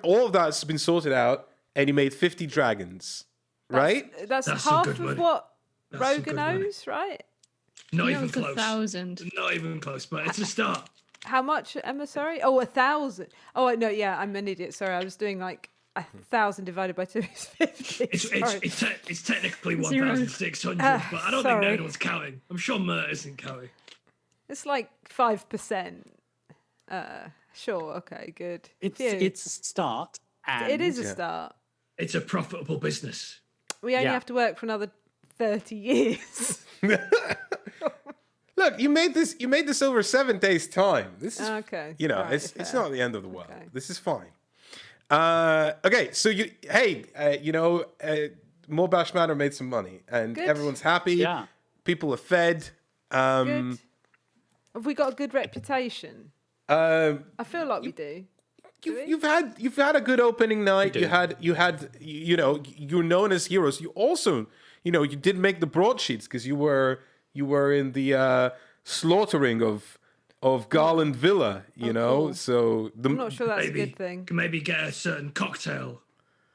All of that's been sorted out, and you made 50 dragons, right? That's That's some half good of money. what That's some Rogan good money. owes, right? Not No, even it's close. 1,000. Not even close, but it's a start. How much, Emma? Sorry. Oh, 1,000. Oh no, yeah, I'm an idiot. Sorry, I was doing like 1,000 divided by 2 is 50. Sorry. It's technically Zero. 1,600, but I don't think sorry. anyone's counting. I'm sure Mert isn't counting. It's like 5%. Sure. Okay. Good. It's Phew. a start. And It is a start. It's a profitable business. We only Yeah. have to work for another 30 years. Look, you made this over 7 days' time. This is Okay. you know, Right, it's fair. not the end of the world. Okay. This is fine. Okay, so Mobash Manor made some money, and Good. everyone's happy. Yeah. People are fed. Good. Have we got a good reputation? I feel like we do. You've had a good opening night. do. You're known as heroes. You also, you did make the broadsheets because you were in the slaughtering of Garland Villa. cool. So I'm not sure that's maybe a good thing. Can maybe get a certain cocktail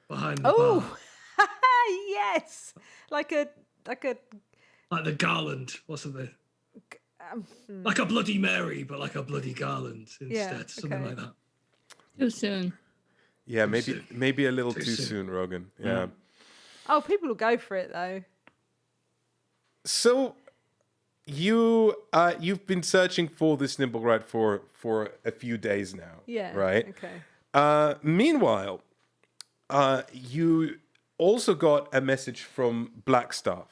behind the bar. Oh, yes, like a Like the garland. What's the um, like a Bloody Mary, but like a bloody garland instead. Yeah, Something okay. like that. Too soon. yeah, maybe soon. maybe a little Too too soon. soon, Rogan. Yeah. oh, people will go for it though. So you've been searching for this nimblewright for a few days now. Yeah. Right. Okay. Meanwhile, you also got a message from Blackstaff,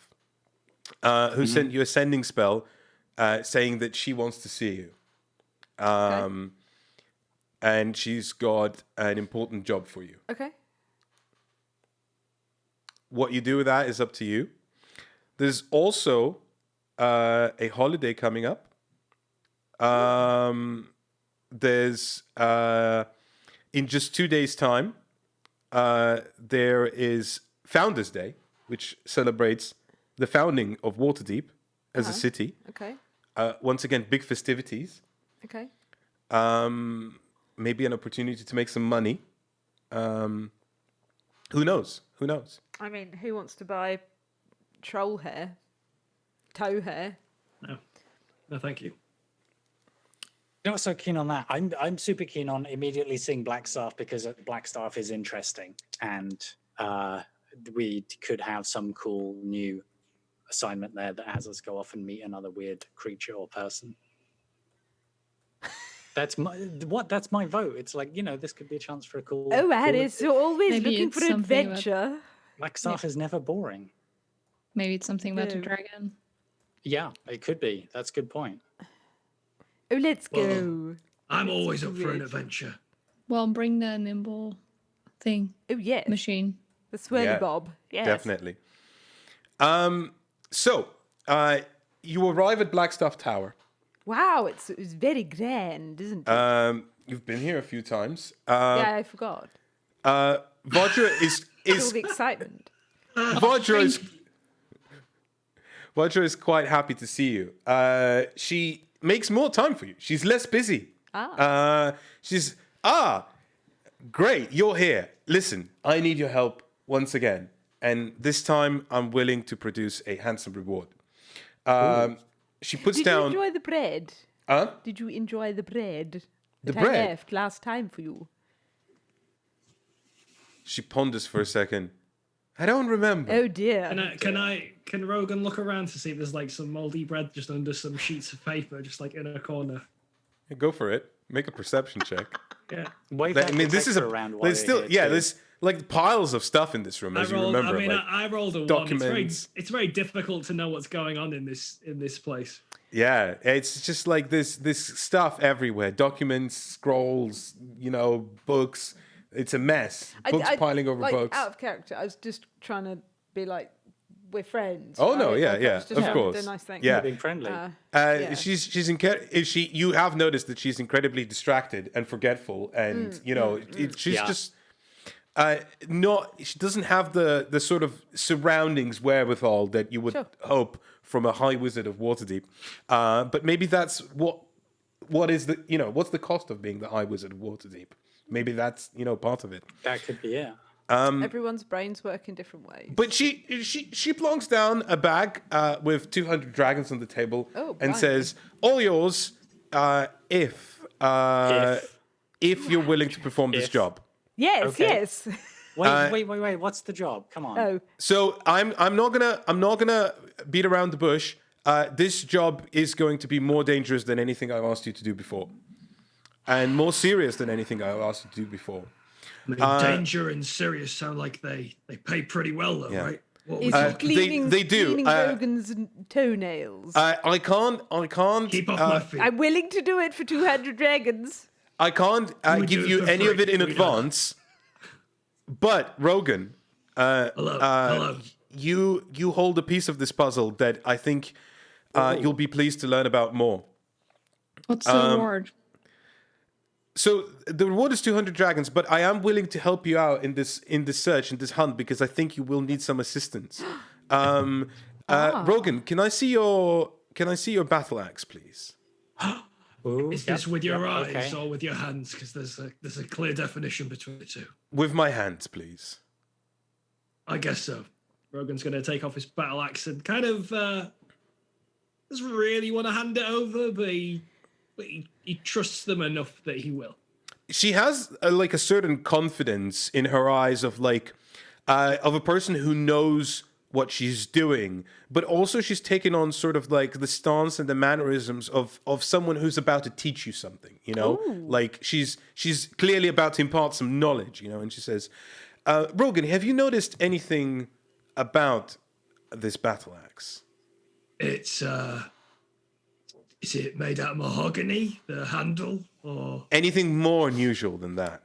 who sent you a sending spell, saying that she wants to see you. And she's got an important job for you. Okay. What you do with that is up to you. There's also a holiday coming up. There's in just 2 days' time, there is Founders Day, which celebrates the founding of Waterdeep as a city. Okay. Once again, big festivities. Okay. Maybe an opportunity to make some money. Who knows? Who knows? I mean, who wants to buy troll hair? Toe hair? No, thank you. Not so keen on that. I'm super keen on immediately seeing Blackstaff because Blackstaff is interesting, and we could have some cool new assignment there that has us go off and meet another weird creature or person. That's my vote. It's like, this could be a chance for a cool. Oh, Alice, you're always Maybe looking it's for something adventure. Blackstaff is never boring. Maybe it's something about a No. dragon. Yeah, it could be. That's a good point. Oh, let's go. Well, I'm always up for an great. adventure. Well, bring the nimble thing Oh, yes. machine. The swirly Yeah, bob. Yes. Definitely. So, you arrive at Blackstaff Tower. Wow, it's very grand, isn't it? You've been here a few times. Yeah, I forgot. Vajra All is the excitement. Vajra is quite happy to see you. She makes more time for you. She's less busy. She's great. You're here. Listen, I need your help once again, and this time I'm willing to produce a handsome reward. She puts Did down. you enjoy the bread? Huh? Did you enjoy the bread The that bread? I left last time for you? She ponders for a second. I don't remember. Oh dear. Can Rogan look around to see if there's like some moldy bread just under some sheets of paper, just like in a corner? Go for it. Make a perception check. Yeah. Wave I that mean, this is detector around while there's you're still here, too. there's like piles of stuff in this room as you remember. I rolled a one. documents. It's very difficult to know what's going on in this place. Yeah, it's just like this stuff everywhere. Documents, scrolls, books. It's a mess. Books piling over like, books. Out of character, I was just trying to be like, we're friends. Oh, no, right? yeah, Like, I yeah, was just of trying to do course. a nice thing. Yeah. Being friendly. Yeah. She's you have noticed that she's incredibly distracted and forgetful, and she's Yeah. just she doesn't have the sort of surroundings wherewithal that you would Sure. hope from a high wizard of Waterdeep. But maybe that's what is the what's the cost of being the high wizard of Waterdeep? Maybe that's part of it. That could be it. Everyone's brains work in different ways. But she plonks down a bag with 200 dragons on the table Oh, and blimey. says, "All yours, if you're willing to perform this If. job." Yes, Okay. yes. Wait. What's the job? Come on. Oh, So I'm not gonna beat around the bush. This job is going to be more dangerous than anything I've asked you to do before, and more serious than anything I've asked you to do before. I mean, danger and serious sound like they pay pretty well, though, Yeah. right? What is we it talking- cleaning, they do, cleaning Rogan's toenails? I can't. Keep off my feet. I'm willing to do it for 200 dragons. I can't We give do it you for any of free. it in We know advance. But Rogan, Hello. you hold a piece of this puzzle that I think you'll be pleased to learn about more. What's the reward? So the reward is 200 dragons, but I am willing to help you out in this search, in this hunt, because I think you will need some assistance. Rogan, can I see your battle axe, please? Ooh, Is this with your eyes okay. or with your hands? Because there's a clear definition between the two. With my hands, please. I guess so. Rogan's going to take off his battle axe and kind of doesn't really want to hand it over, but he trusts them enough that he will. She has a certain confidence in her eyes of a person who knows what she's doing, but also she's taken on sort of like the stance and the mannerisms of someone who's about to teach you something, like she's clearly about to impart some knowledge, and she says, Rogan, have you noticed anything about this battle axe? It's is it made out of mahogany, the handle, or Anything more unusual than that?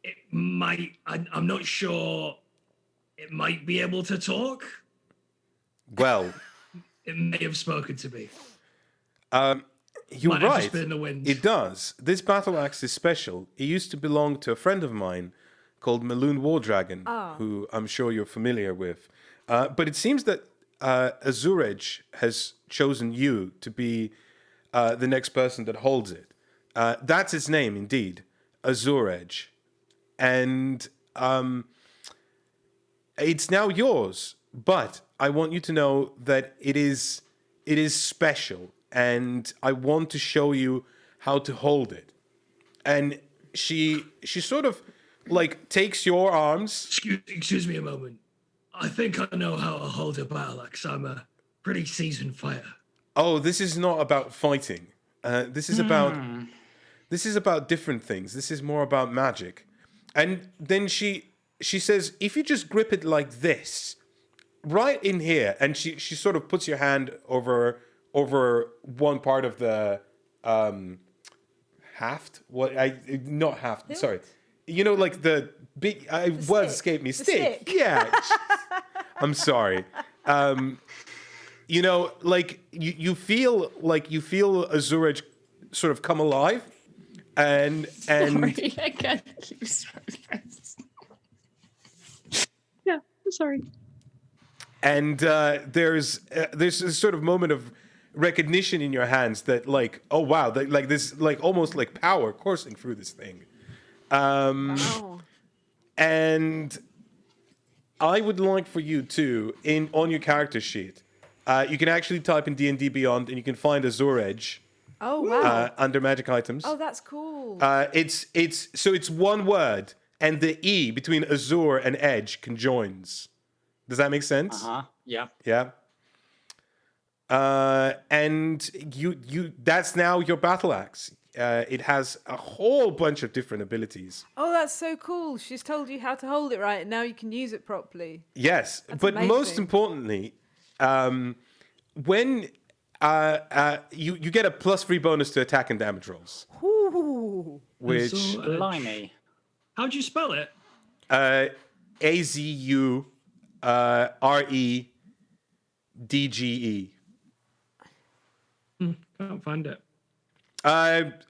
it might? I'm not sure. It might be able to talk. Well, It may have spoken to me. you're Might have right. just been the wind. It does. This battle axe is special. It used to belong to a friend of mine called Maloon War Dragon, who I'm sure you're familiar with. But it seems that Azurej has chosen you to be the next person that holds it. That's its name, indeed, Azurej. And it's now yours. But I want you to know that it is special, and I want to show you how to hold it. And she sort of like takes your arms. Excuse me a moment. I think I know how to hold a battle axe. I'm a pretty seasoned fighter. Oh, this is not about fighting. This is about different things. This is more about magic. And then she says, if you just grip it like this, right in here, and she sort of puts your hand over one part of the haft. Not haft. Sorry, you know, like the big. Words escape me. Stick. Yeah. I'm sorry. You know, like you feel Azurej sort of come alive, and Sorry, I can't keep Yeah, I'm sorry. And there's a sort of moment of recognition in your hands that, like, oh wow, like this, like almost like power coursing through this thing. Wow. And I would like for you to, on your character sheet, you can actually type in D&D Beyond, and you can find Azurej. Oh wow. Under magic items. Oh, that's cool. It's one word, and the E between Azure and Edge conjoins. Does that make sense? Yeah. Yeah. And you that's now your battle axe. It has a whole bunch of different abilities. Oh, that's so cool. She's told you how to hold it right, and now you can use it properly. Yes, That's but most amazing. importantly, when you get a +3 bonus to attack and damage rolls, Ooh. which Blimey. How'd you spell it? AZUREDGE. Can't find it.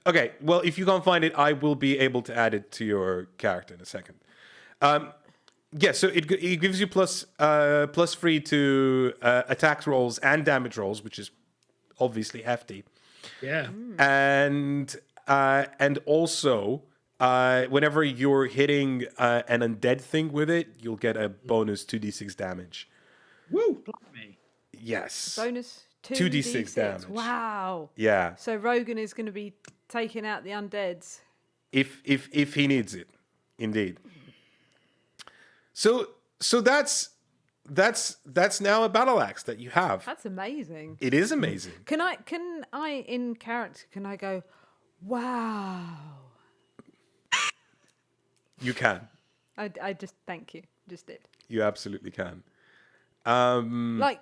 Okay, well, if you can't find it, I will be able to add it to your character in a second. Yeah, so it gives you +3 to attack rolls and damage rolls, which is obviously hefty. Yeah. And also, whenever you're hitting an undead thing with it, you'll get a bonus 2d6 damage. Woo! Blimey. Yes. Bonus 2d6 damage. Wow. Yeah. So Rogan is going to be taking out the undeads. If he needs it, indeed. So that's now a battle axe that you have. That's amazing. It is amazing. Can I in character, can I go, wow? You can. I just, thank you. Just did. You absolutely can. Like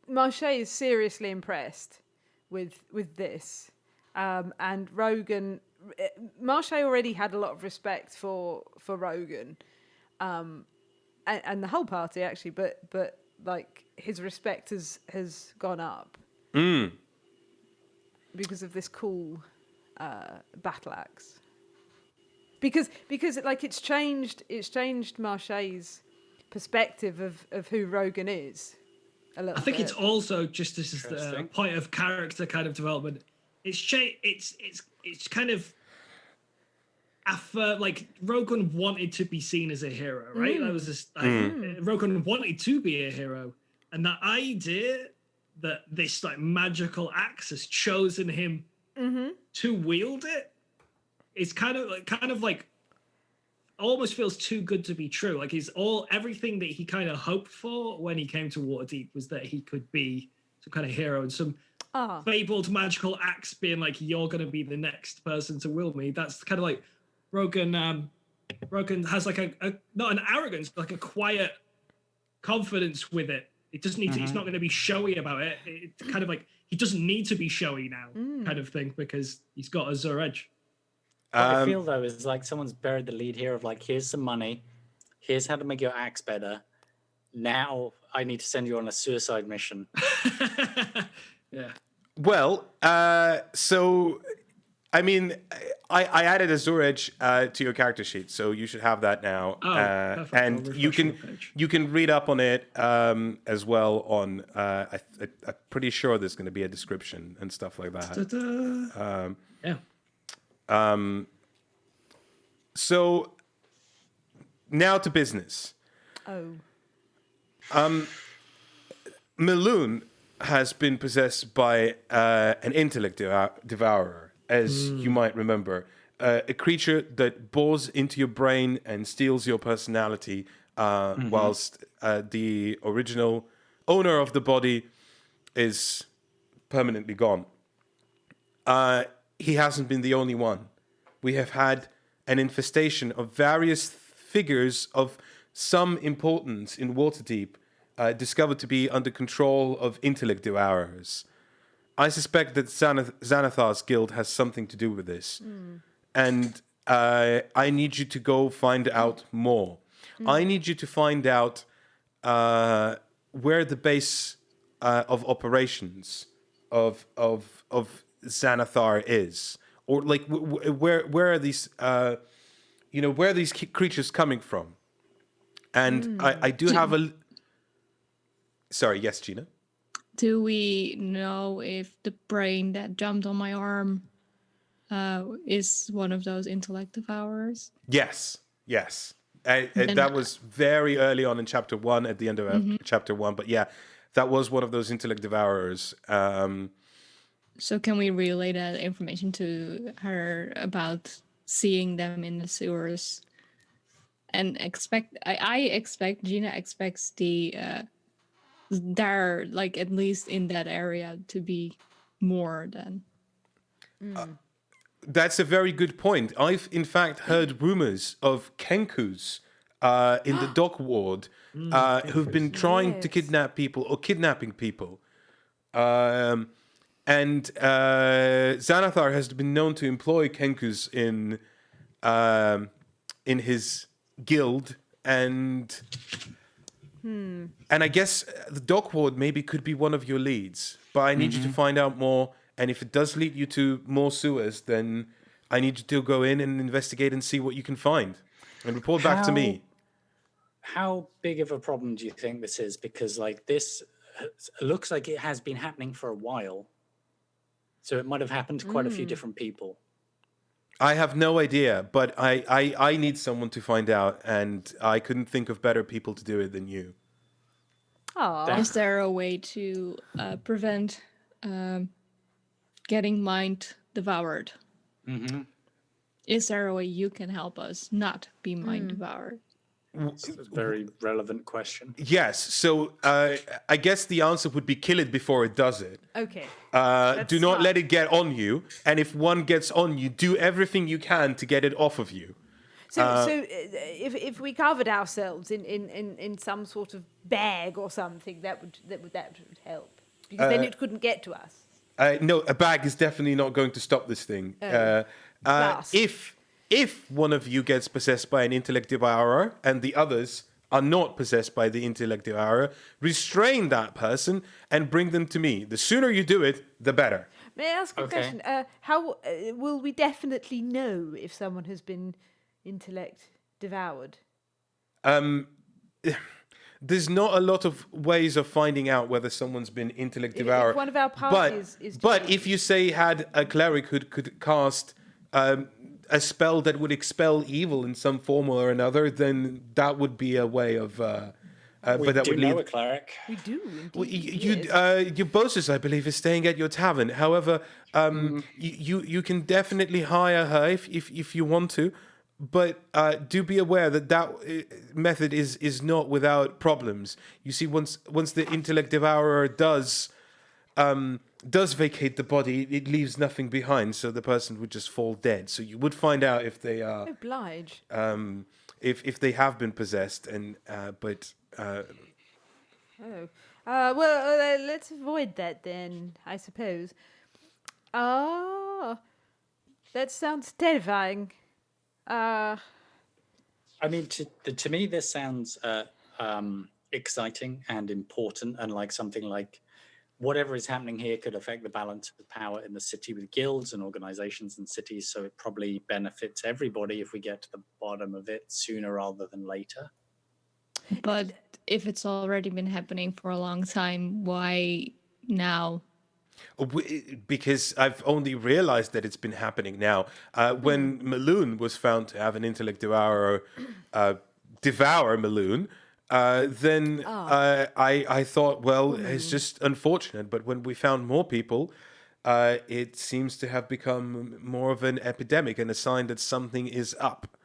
Marche is seriously impressed with this. And Rogan, Marche already had a lot of respect for Rogan. And the whole party actually, but like his respect has gone up because of this cool battle axe. Because like it's changed Marche's perspective of who Rogan is a little I think bit. it's also just this is the point of character kind of development. It's kind of after, like, Rogan wanted to be seen as a hero, right? That was just Rogan wanted to be a hero, and the idea that this like magical axe has chosen him to wield it is kind of like almost feels too good to be true. Like everything that he kind of hoped for when he came to Waterdeep was that he could be some kind of hero, and some fabled magical axe being like, you're going to be the next person to wield me. That's kind of like Rogan. Rogan has like a not an arrogance, but like a quiet confidence with it. It doesn't need to. He's not going to be showy about it. It's kind of like he doesn't need to be showy now, kind of thing, because he's got Azurej. What I feel though is like someone's buried the lead here of like, here's some money, here's how to make your axe better. Now I need to send you on a suicide mission. Yeah. Well, so I mean, I added a Azure Edge to your character sheet, so you should have that now. Perfect. And I'll you refresh can the page. you can read up on it as well. On I'm pretty sure there's going to be a description and stuff like that. Ta-da. Yeah. So now to business. Oh. Maloon has been possessed by an intellect devourer, as you might remember. A creature that bores into your brain and steals your personality, whilst the original owner of the body is permanently gone. He hasn't been the only one. We have had an infestation of various figures of some importance in Waterdeep discovered to be under control of intellect devourers. I suspect that Xanathar's guild has something to do with this. And I need you to go find out more. I need you to find out where the base of operations of Xanathar is. Or like where are these where are these creatures coming from? And I do have a... Sorry, yes, Gina? Do we know if the brain that jumped on my arm is one of those intellect devourers? Yes. That was very early on in chapter 1, at the end of chapter 1. But yeah, that was one of those intellect devourers. So can we relay that information to her about seeing them in the sewers? And I expect Gina expects the there, like at least in that area, to be more than. That's a very good point. I've in fact heard rumors of Kenkus in the dock ward who've been trying to kidnap people or kidnapping people. And Xanathar has been known to employ Kenkus in his guild, and I guess the dock ward maybe could be one of your leads. But I need you to find out more, and if it does lead you to more sewers, then I need you to go in and investigate and see what you can find, and report back to me. How big of a problem do you think this is? Because like this looks like it has been happening for a while. So it might have happened to quite a few different people. I have no idea, but I need someone to find out, and I couldn't think of better people to do it than you. Aww. Is there a way to prevent getting mind devoured? Is there a way you can help us not be mind devoured? That's a very relevant question. Yes, so I guess the answer would be kill it before it does it. Okay. Do not let it get on you, and if one gets on you, do everything you can to get it off of you. So if we covered ourselves in some sort of bag or something, that would help, because then it couldn't get to us. No, a bag is definitely not going to stop this thing. If one of you gets possessed by an intellect devourer and the others are not possessed by the intellect devourer, restrain that person and bring them to me. The sooner you do it, the better. May I ask a question? How will we definitely know if someone has been intellect devoured? There's not a lot of ways of finding out whether someone's been intellect devoured. If one of our parties is but if you say had a cleric who could cast a spell that would expel evil in some form or another, then that would be a way of. But that would know a cleric. We do. Well, your bosses, I believe, is staying at your tavern. However, you can definitely hire her if you want to, but do be aware that method is not without problems. You see, once the intellect devourer does vacate the body, it leaves nothing behind, so the person would just fall dead. So you would find out if they are oblige. If they have been possessed, and let's avoid that then, I suppose. Oh, that sounds terrifying. I mean, to me, this sounds exciting and important, and like something like whatever is happening here could affect the balance of power in the city with guilds and organizations and cities. So it probably benefits everybody if we get to the bottom of it sooner rather than later. But if it's already been happening for a long time, why now? Because I've only realized that it's been happening now. When Maloon was found to have an intellect devourer, devour Maloon, then I thought, well, it's just unfortunate. But when we found more people, it seems to have become more of an epidemic and a sign that something is up.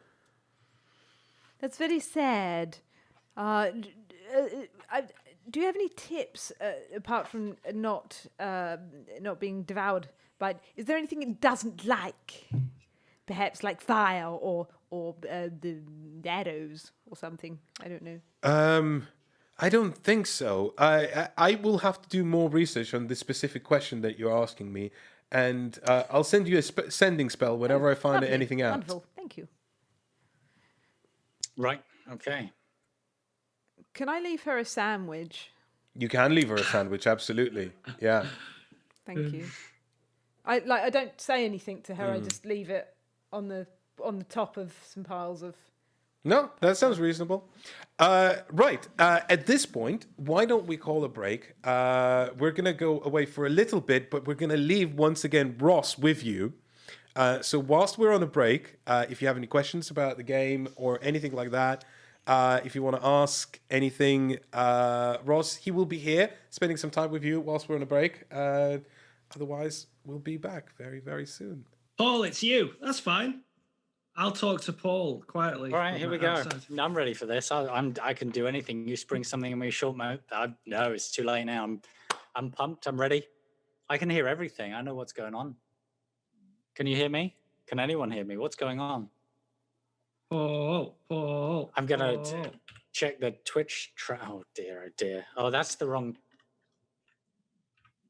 That's very sad. Do you have any tips apart from not being devoured? But is there anything it doesn't like? Perhaps like fire or the arrows or something. I don't know. I don't think so. I will have to do more research on this specific question that you're asking me, and I'll send you a sending spell whenever I find anything out. Wonderful. Thank you. Right. Okay. Can I leave her a sandwich? You can leave her a sandwich, absolutely. Yeah. Thank you. I don't say anything to her. I just leave it on the top of some piles of. No, that sounds reasonable. Right. At this point, why don't we call a break? We're going to go away for a little bit, but we're going to leave once again Ross with you. So whilst we're on a break, if you have any questions about the game or anything like that, if you want to ask anything, Ross, he will be here spending some time with you whilst we're on a break. Otherwise, we'll be back very, very soon. Paul, it's you. That's fine. I'll talk to Paul quietly. All right, here we go. I'm ready for this. I can do anything. You spring something in me short mode. No, it's too late now. I'm pumped. I'm ready. I can hear everything. I know what's going on. Can you hear me? Can anyone hear me? What's going on? Paul. I'm gonna check the Twitch. Oh dear. Oh, that's the wrong.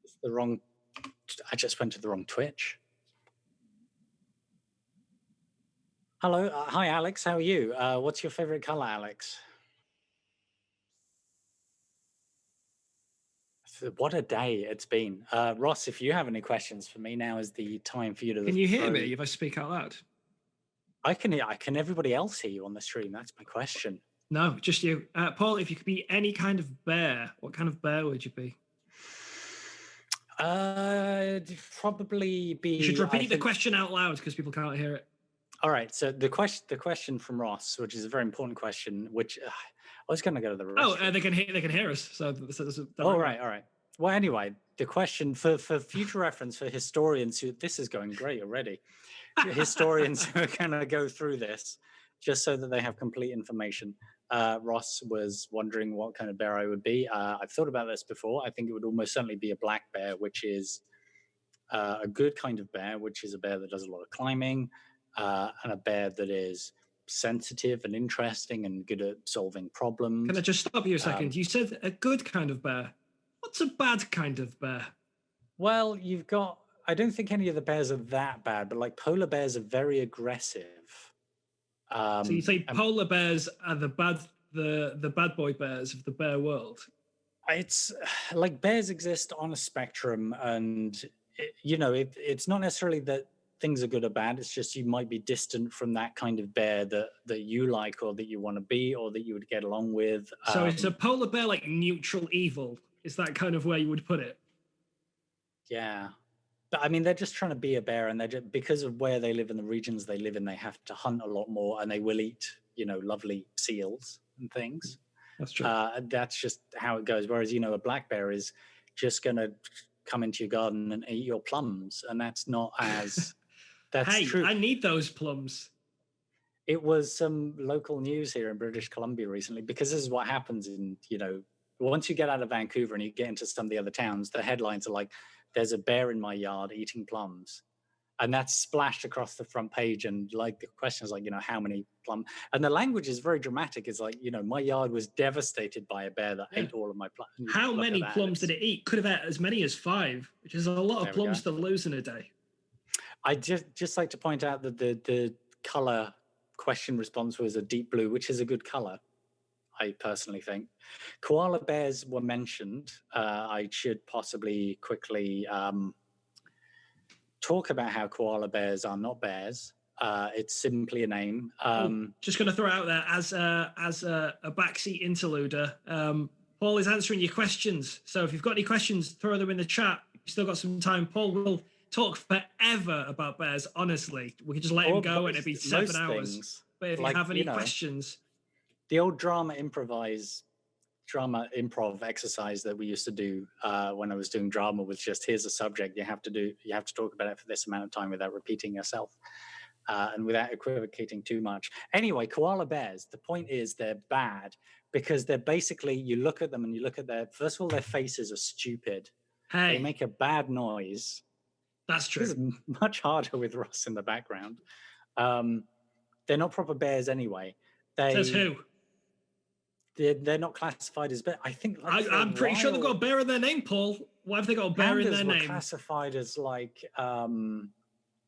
It's the wrong. I just went to the wrong Twitch. Hello, hi Alex. How are you? What's your favorite color, Alex? What a day it's been. Ross, if you have any questions for me, now is the time for you to. Can you hear me if I speak out loud? I can hear. Can everybody else hear you on the stream? That's my question. No, just you. Paul, if you could be any kind of bear, what kind of bear would you be? Probably be. You should repeat the question out loud because people can't hear it. All right. So the question from Ross, which is a very important question, which I was going to go to the rest. They can hear us. So all right. Well, anyway, the question for future reference for historians who this is going great already. Historians who are going to go through this just so that they have complete information. Ross was wondering what kind of bear I would be. I've thought about this before. I think it would almost certainly be a black bear, which is a good kind of bear, which is a bear that does a lot of climbing, and a bear that is sensitive and interesting and good at solving problems. Can I just stop you a second? You said a good kind of bear. What's a bad kind of bear? Well, you've got. I don't think any of the bears are that bad, but like polar bears are very aggressive. So you say polar bears are the bad boy bears of the bear world? It's like bears exist on a spectrum, and it's not necessarily that things are good or bad. It's just you might be distant from that kind of bear that you like or that you want to be or that you would get along with. So is a polar bear like neutral evil? Is that kind of where you would put it? Yeah. But I mean, they're just trying to be a bear, and because of where they live and the regions they live in, they have to hunt a lot more, and they will eat, lovely seals and things. That's true. That's just how it goes. Whereas, a black bear is just going to come into your garden and eat your plums, and that's not as. That's true. I need those plums. It was some local news here in British Columbia recently, because this is what happens in, once you get out of Vancouver and you get into some of the other towns, the headlines are like, there's a bear in my yard eating plums. And that's splashed across the front page. And like the question is like, how many plums? And the language is very dramatic. It's like, my yard was devastated by a bear that ate all of my plums. How many plums did it eat? Could have ate as many as 5, which is a lot of plums to lose in a day. I just like to point out that the color question response was a deep blue, which is a good color. I personally think. Koala bears were mentioned. I should possibly quickly talk about how koala bears are not bears. It's simply a name. Just going to throw it out there as a backseat interluder. Paul is answering your questions. So if you've got any questions, throw them in the chat. You've still got some time. Paul will talk forever about bears, honestly. We could just let him go and it'd be 7 hours. Things, but if you have any questions... The old drama improv exercise that we used to do when I was doing drama was just, here's a subject, you have to talk about it for this amount of time without repeating yourself. And without equivocating too much. Anyway, koala bears, the point is they're bad because they're basically, you look at them and you look at first of all, their faces are stupid. Hey. They make a bad noise. That's true. This is much harder with Ross in the background. They're not proper bears anyway. Says who? They're not classified as bear. I think. I'm pretty sure they've got a bear in their name, Paul. Why have they got a bear in their name? Classified as like.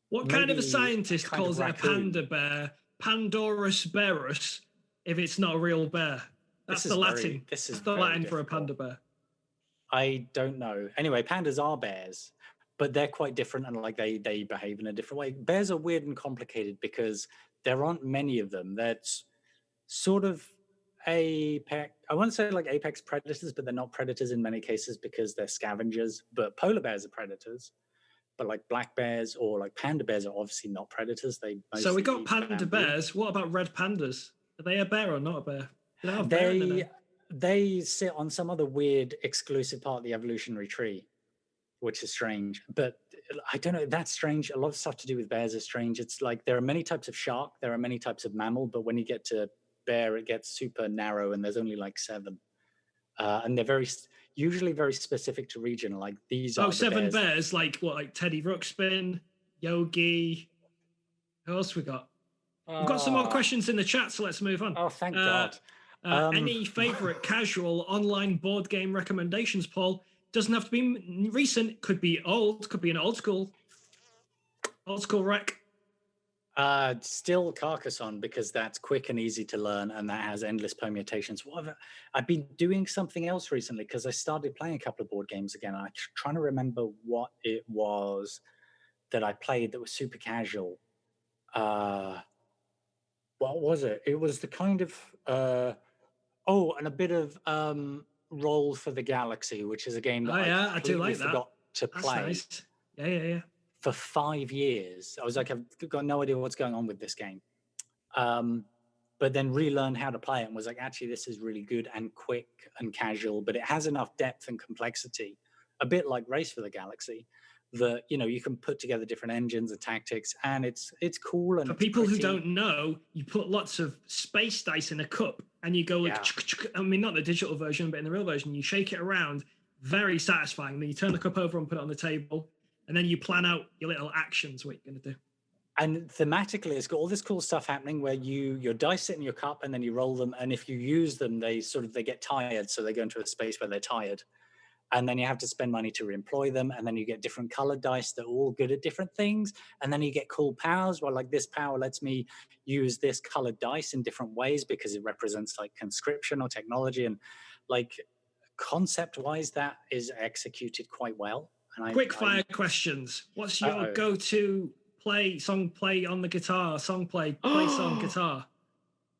What kind of a scientist calls it a panda bear? Pandorus bearus, if it's not a real bear. That's the Latin. This is the Latin for a panda bear. I don't know. Anyway, pandas are bears, but they're quite different and like they behave in a different way. Bears are weird and complicated because there aren't many of them. That's sort of I wouldn't say like apex predators, but they're not predators in many cases because they're scavengers. But polar bears are predators. But like black bears or like panda bears are obviously not predators. So we got panda bears. What about red pandas? Are they a bear or not a bear? They sit on some other weird exclusive part of the evolutionary tree, which is strange. But I don't know. That's strange. A lot of stuff to do with bears is strange. It's like there are many types of shark. There are many types of mammal. But when you get to bear, it gets super narrow and there's only like 7. And they're usually very specific to region. Like these are 7 bears, like what, like Teddy Ruxpin, Yogi. Who else we got? We've got some more questions in the chat, so let's move on. Oh, thank God. Any favorite casual online board game recommendations, Paul? Doesn't have to be recent. Could be old. Could be an old school rec. Still Carcassonne because that's quick and easy to learn and that has endless permutations. I've been doing something else recently because I started playing a couple of board games again. I'm trying to remember what it was that I played that was super casual. What was it? It was the kind of and a bit of Roll for the Galaxy, which is a game that I do like forgot to play. Nice. Yeah. For 5 years. I was like, I've got no idea what's going on with this game. But then relearned how to play it and was like, actually, this is really good and quick and casual, but it has enough depth and complexity, a bit like Race for the Galaxy, that, you can put together different engines and tactics and it's cool. And for people who don't know, you put lots of space dice in a cup and you go like, I mean, not the digital version, but in the real version, you shake it around, very satisfying. Then you turn the cup over and put it on the table. And then you plan out your little actions, what you're going to do. And thematically, it's got all this cool stuff happening where your dice sit in your cup and then you roll them. And if you use them, they get tired. So they go into a space where they're tired. And then you have to spend money to reemploy them. And then you get different colored dice that are all good at different things. And then you get cool powers where like this power lets me use this colored dice in different ways because it represents like conscription or technology. And like concept wise, that is executed quite well. Quick fire questions. What's your go-to song play on the guitar? Song play guitar.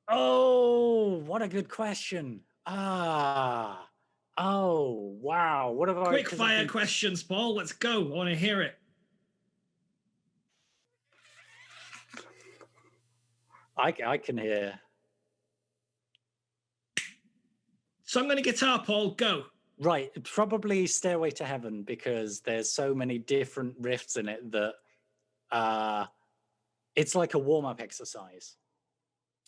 Oh, what a good question. Oh, wow. What have Quick fire questions, Paul. Let's go. I want to hear it. I can hear. Song on a guitar, Paul. Go. Right, probably Stairway to Heaven because there's so many different riffs in it that it's like a warm-up exercise.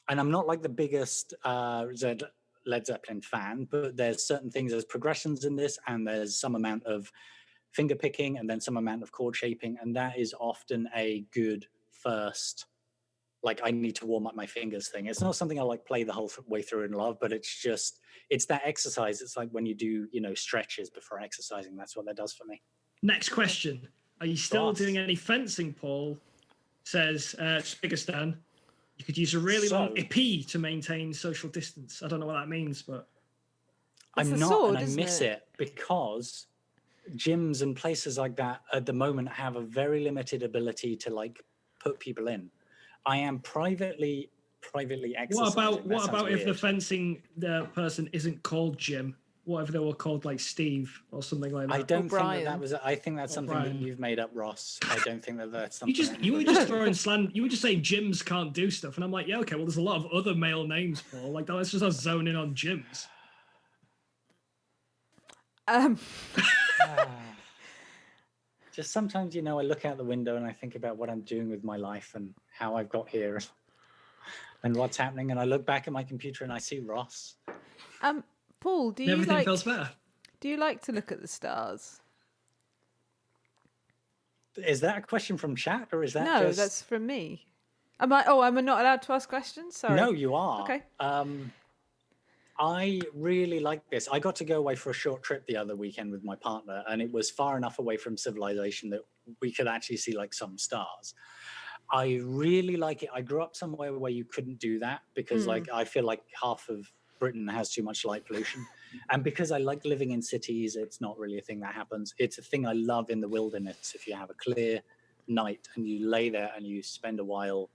And I'm not like the biggest Led Zeppelin fan, but there's certain things, there's progressions in this and there's some amount of finger picking and then some amount of chord shaping. And that is often a good first, like I need to warm up my fingers thing. It's not something I like play the whole way through and love, but it's that exercise. It's like when you do, stretches before exercising. That's what that does for me. Next question. Are you still doing any fencing, Paul? Says Spigistan. You could use a really long IP to maintain social distance. I don't know what that means, but I'm not, and I miss it because gyms and places like that at the moment have a very limited ability to like put people in. I am privately exercising. What about if the fencing person isn't called Jim? What if they were called like Steve or something like that? I don't think that was. I think that's something that you've made up, Ross. I don't think that's something. You were just throwing slant. You were just saying gyms can't do stuff, and I'm like, yeah, okay. Well, there's a lot of other male names, Paul. Like, let's just zone in on gyms. Just sometimes, I look out the window and I think about what I'm doing with my life and how I've got here and what's happening. And I look back at my computer and I see Ross. Paul, do you Everything like? feels better. Do you like to look at the stars? Is that a question from chat or is that No, just... that's from me. Am I? Oh, I'm not allowed to ask questions. Sorry. No, you are. Okay. I really like this. I got to go away for a short trip the other weekend with my partner, and it was far enough away from civilization that we could actually see like some stars. I really like it. I grew up somewhere where you couldn't do that because like I feel like half of Britain has too much light pollution. And because I like living in cities, it's not really a thing that happens. It's a thing I love in the wilderness. If you have a clear night and you lay there and you spend a while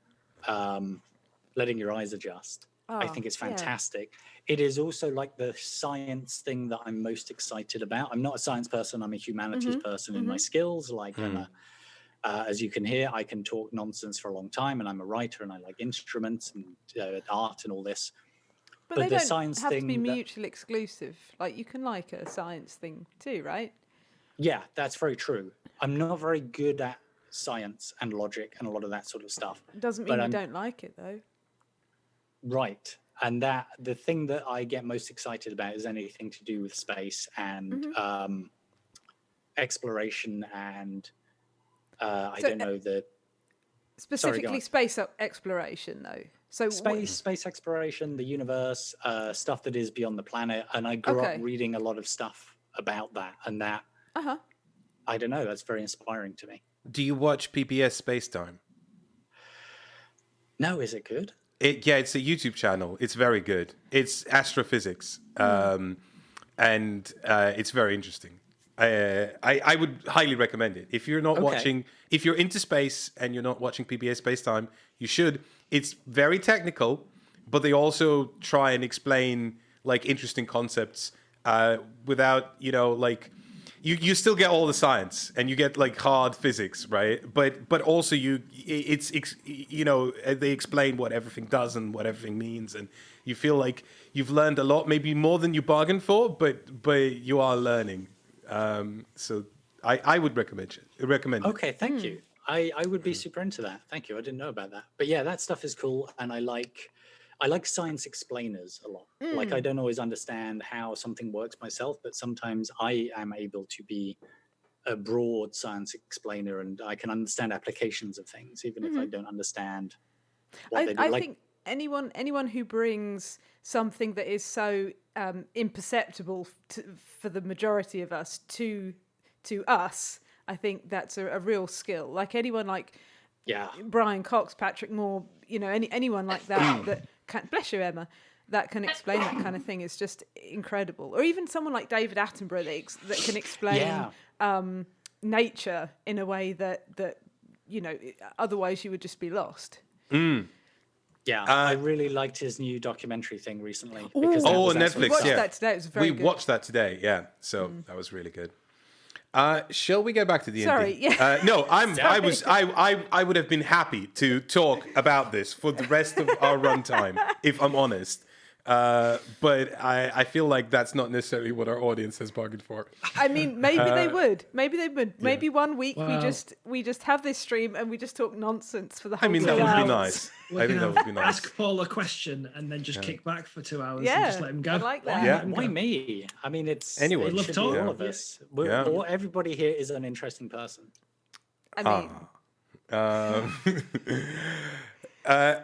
letting your eyes adjust, I think it's fantastic. Yeah. It is also like the science thing that I'm most excited about. I'm not a science person. I'm a humanities person in my skills. Like I'm as you can hear, I can talk nonsense for a long time, and I'm a writer, and I like instruments and art and all this. But they don't have to be mutually exclusive. Like you can like a science thing too, right? Yeah, that's very true. I'm not very good at science and logic and a lot of that sort of stuff. Doesn't mean you don't like it though. Right. And that the thing that I get most excited about is anything to do with space and exploration and I don't know the specifically space exploration though. So space exploration, the universe, stuff that is beyond the planet, and I grew up reading a lot of stuff about that, and that I don't know, that's very inspiring to me. Do you watch PBS Spacetime? No, is it good? It's a YouTube channel. It's very good. It's astrophysics, and it's very interesting. I would highly recommend it. If you're not watching, if you're into space and you're not watching PBS Spacetime, you should. It's very technical, but they also try and explain like interesting concepts without, like you still get all the science and you get like hard physics, right? But also they explain what everything does and what everything means, and you feel like you've learned a lot, maybe more than you bargained for, but you are learning. So I would recommend it. Okay, thank you. I would be super into that. Thank you. I didn't know about that. But yeah, that stuff is cool, and I like science explainers a lot. Like I don't always understand how something works myself, but sometimes I am able to be a broad science explainer, and I can understand applications of things, even if I don't understand what they do. I think anyone who brings something that is so imperceptible for the majority of us to us, I think that's a real skill. Like anyone like Brian Cox, Patrick Moore, anyone like that that can, bless you, Emma, that can explain that kind of thing is just incredible. Or even someone like David Attenborough that can explain nature in a way that otherwise you would just be lost. Yeah, I really liked his new documentary thing recently. Netflix. We watched that today. It was very good. We watched that today. Yeah, so that was really good. Shall we get back to the Sorry, yeah. No, I would have been happy to talk about this for the rest of our runtime, if I'm honest. But I feel like that's not necessarily what our audience has bargained for. I mean, maybe they would. Maybe one week we just have this stream and we just talk nonsense for the whole 2 hours. That would be nice. I think that would be nice. Ask Paul a question and then just kick back for 2 hours and just let him go. I like that. Why me? I mean, it's anyone. It should be all of us. Everybody here is an interesting person. I mean.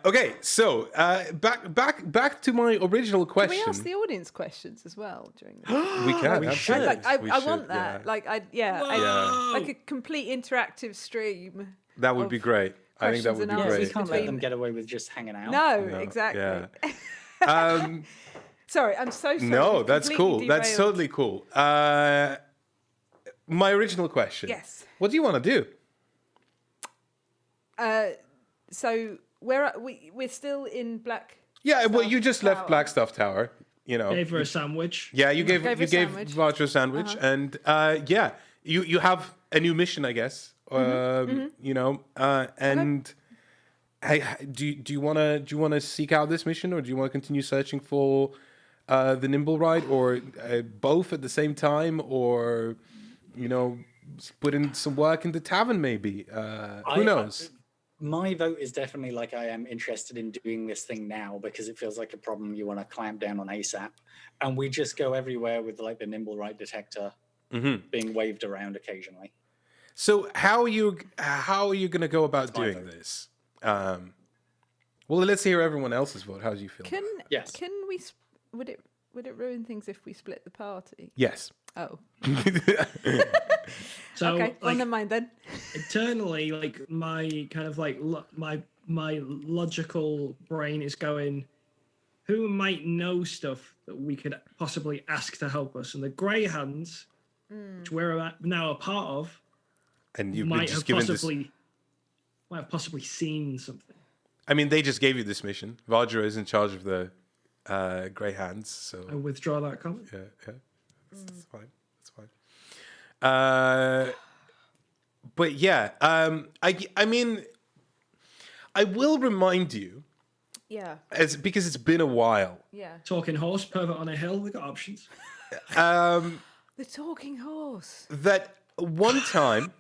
Okay, so back to my original question. Can we ask the audience questions as well during the We can. We should. I want that. Yeah. Like a complete interactive stream. That would be great. I think that questions would and be Yeah, answers great. we can't let between. them get away with just hanging out. No, No, exactly. yeah. Sorry, I'm so sorry. No, We've that's completely cool. That's derailed. totally cool. My original question. Yes. What do you want to do? So where are we're still in Black. Yeah, well, you just left Tower. Blackstaff Tower. You know. Gave her a sandwich. Yeah, you gave her a sandwich. Roger a sandwich, and yeah, you have a new mission, I guess. You know, and hey, do you wanna seek out this mission, or do you want to continue searching for the nimblewright, or both at the same time, or you know, put in some work in the tavern, maybe? Who knows? My vote is definitely like I am interested in doing this thing now because it feels like a problem you want to clamp down on ASAP. And we just go everywhere with like the nimblewright detector being waved around occasionally. So how are you going to go about my doing vote. this? Well, let's hear everyone else's vote. How do you feel? Yes. Can we? Would it ruin things if we split the party? Yes. Oh. So Okay. Well, like never mind then. internally, like my kind of like my logical brain is going, who might know stuff that we could possibly ask to help us? And the Grey Hands, which we're now a part of, And you've been might just have given this. possibly seen something. I mean, they just gave you this mission. Roger is in charge of the Grey Hands, so I withdraw that comment. yeah, that's fine. That's fine. But yeah, I mean, I will remind you, Yeah. because it's been a while. Yeah. Talking horse, pervert on a hill. We got options. The talking horse. That one time.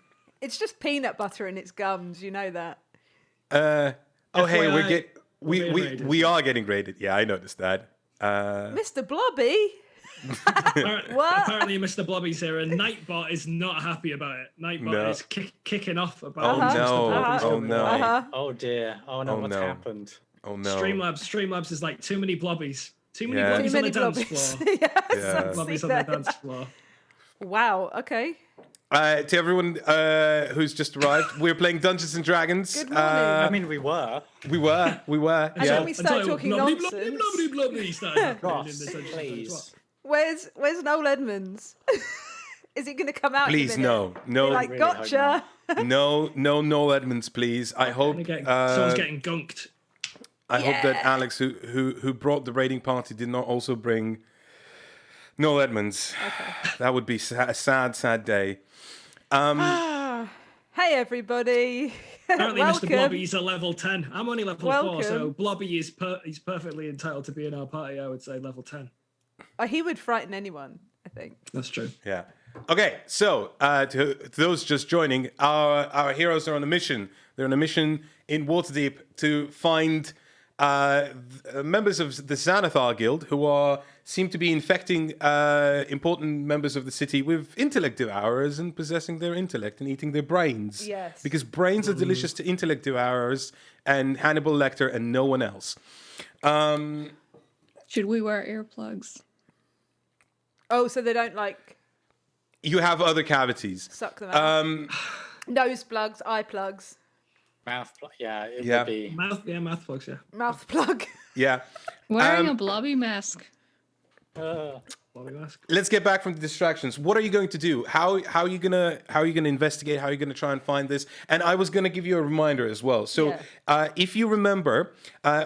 It's just peanut butter in its gums. You know that. Oh hey, FYI, we being raided. we are getting raided. Yeah, I noticed that. Mr. Blobby. Apparently, Mr. Blobby's here, and Nightbot is not happy about it. Nightbot No. is kicking off Oh about no! Mr. Blobby's Oh coming. no! Oh dear. Oh no, Oh, what's no. happened? Oh no! Streamlabs is like too many blobbies. Too many Yeah. blobbies Too on many the dance blobbies. floor. Yes, Yeah. I see Blobbies on the that. dance floor. Wow. Okay. To everyone who's just arrived, we're playing Dungeons and Dragons. Good morning. I mean, we were. We were. And Yeah. then we start Until talking blobby, nonsense. blobby started happening in Ross, the Dungeons and please. Dragons. Where's Noel Edmonds? Is it going to come out? Please, in a minute? no, no, Be like, Really hope gotcha. no, Noel Edmonds, please. I hope. Someone's getting gunked. I hope that Yeah. Alex, who brought the raiding party, did not also bring Noel Edmonds. Okay. That would be a sad day. Hey everybody. Apparently, Welcome. Mr. Blobby's a level 10. I'm only level 4, so Welcome. Blobby is he's perfectly entitled to be in our party. I would say level 10. Oh, he would frighten anyone, I think. That's true. Yeah. Okay, so to those just joining, our heroes are on a mission. They're on a mission in Waterdeep to find members of the Xanathar Guild who seem to be infecting important members of the city with intellect devourers and possessing their intellect and eating their brains. Yes. Because brains are delicious to intellect devourers and Hannibal Lecter and no one else. Should we wear earplugs? Oh, so they don't like You have other cavities. suck them out. Nose plugs, eye plugs, Yeah, it Yeah. would be. Mouth plugs, yeah. mouth plug. Yeah. Wearing a blobby mask. Blobby mask. Let's get back from the distractions. What are you going to do? How are you gonna investigate? How are you gonna try and find this? And I was gonna give you a reminder as well. So if you remember,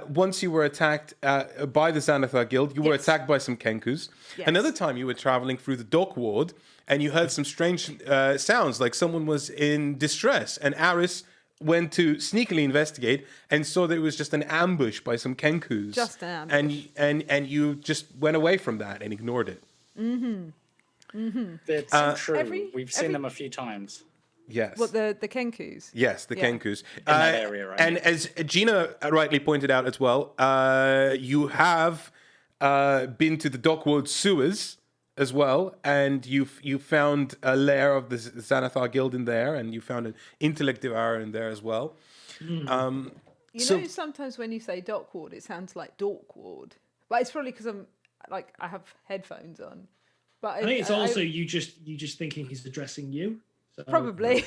once you were attacked by the Xanathar Guild, you were Yes. attacked by some Kenkus. Yes. Another time you were traveling through the dock ward and you heard some strange sounds, like someone was in distress. And Aris went to sneakily investigate and saw that it was just an ambush by some Kenkus. Just an ambush. And you just went away from that and ignored it. It's true. every- We've seen every- them a few times. Yes. What the Kenkus? Yes, the Yeah. Kenkus. that area, right? And as Gina rightly pointed out as well, you have been to the Dockwood sewers as well, and you found a lair of the Xanathar Guild in there, and you found an intellect devourer in there as well. You So- know, sometimes when you say dock ward, it sounds like dork ward. But it's probably because I have headphones on. But I think it's also you just thinking he's addressing you. So Probably.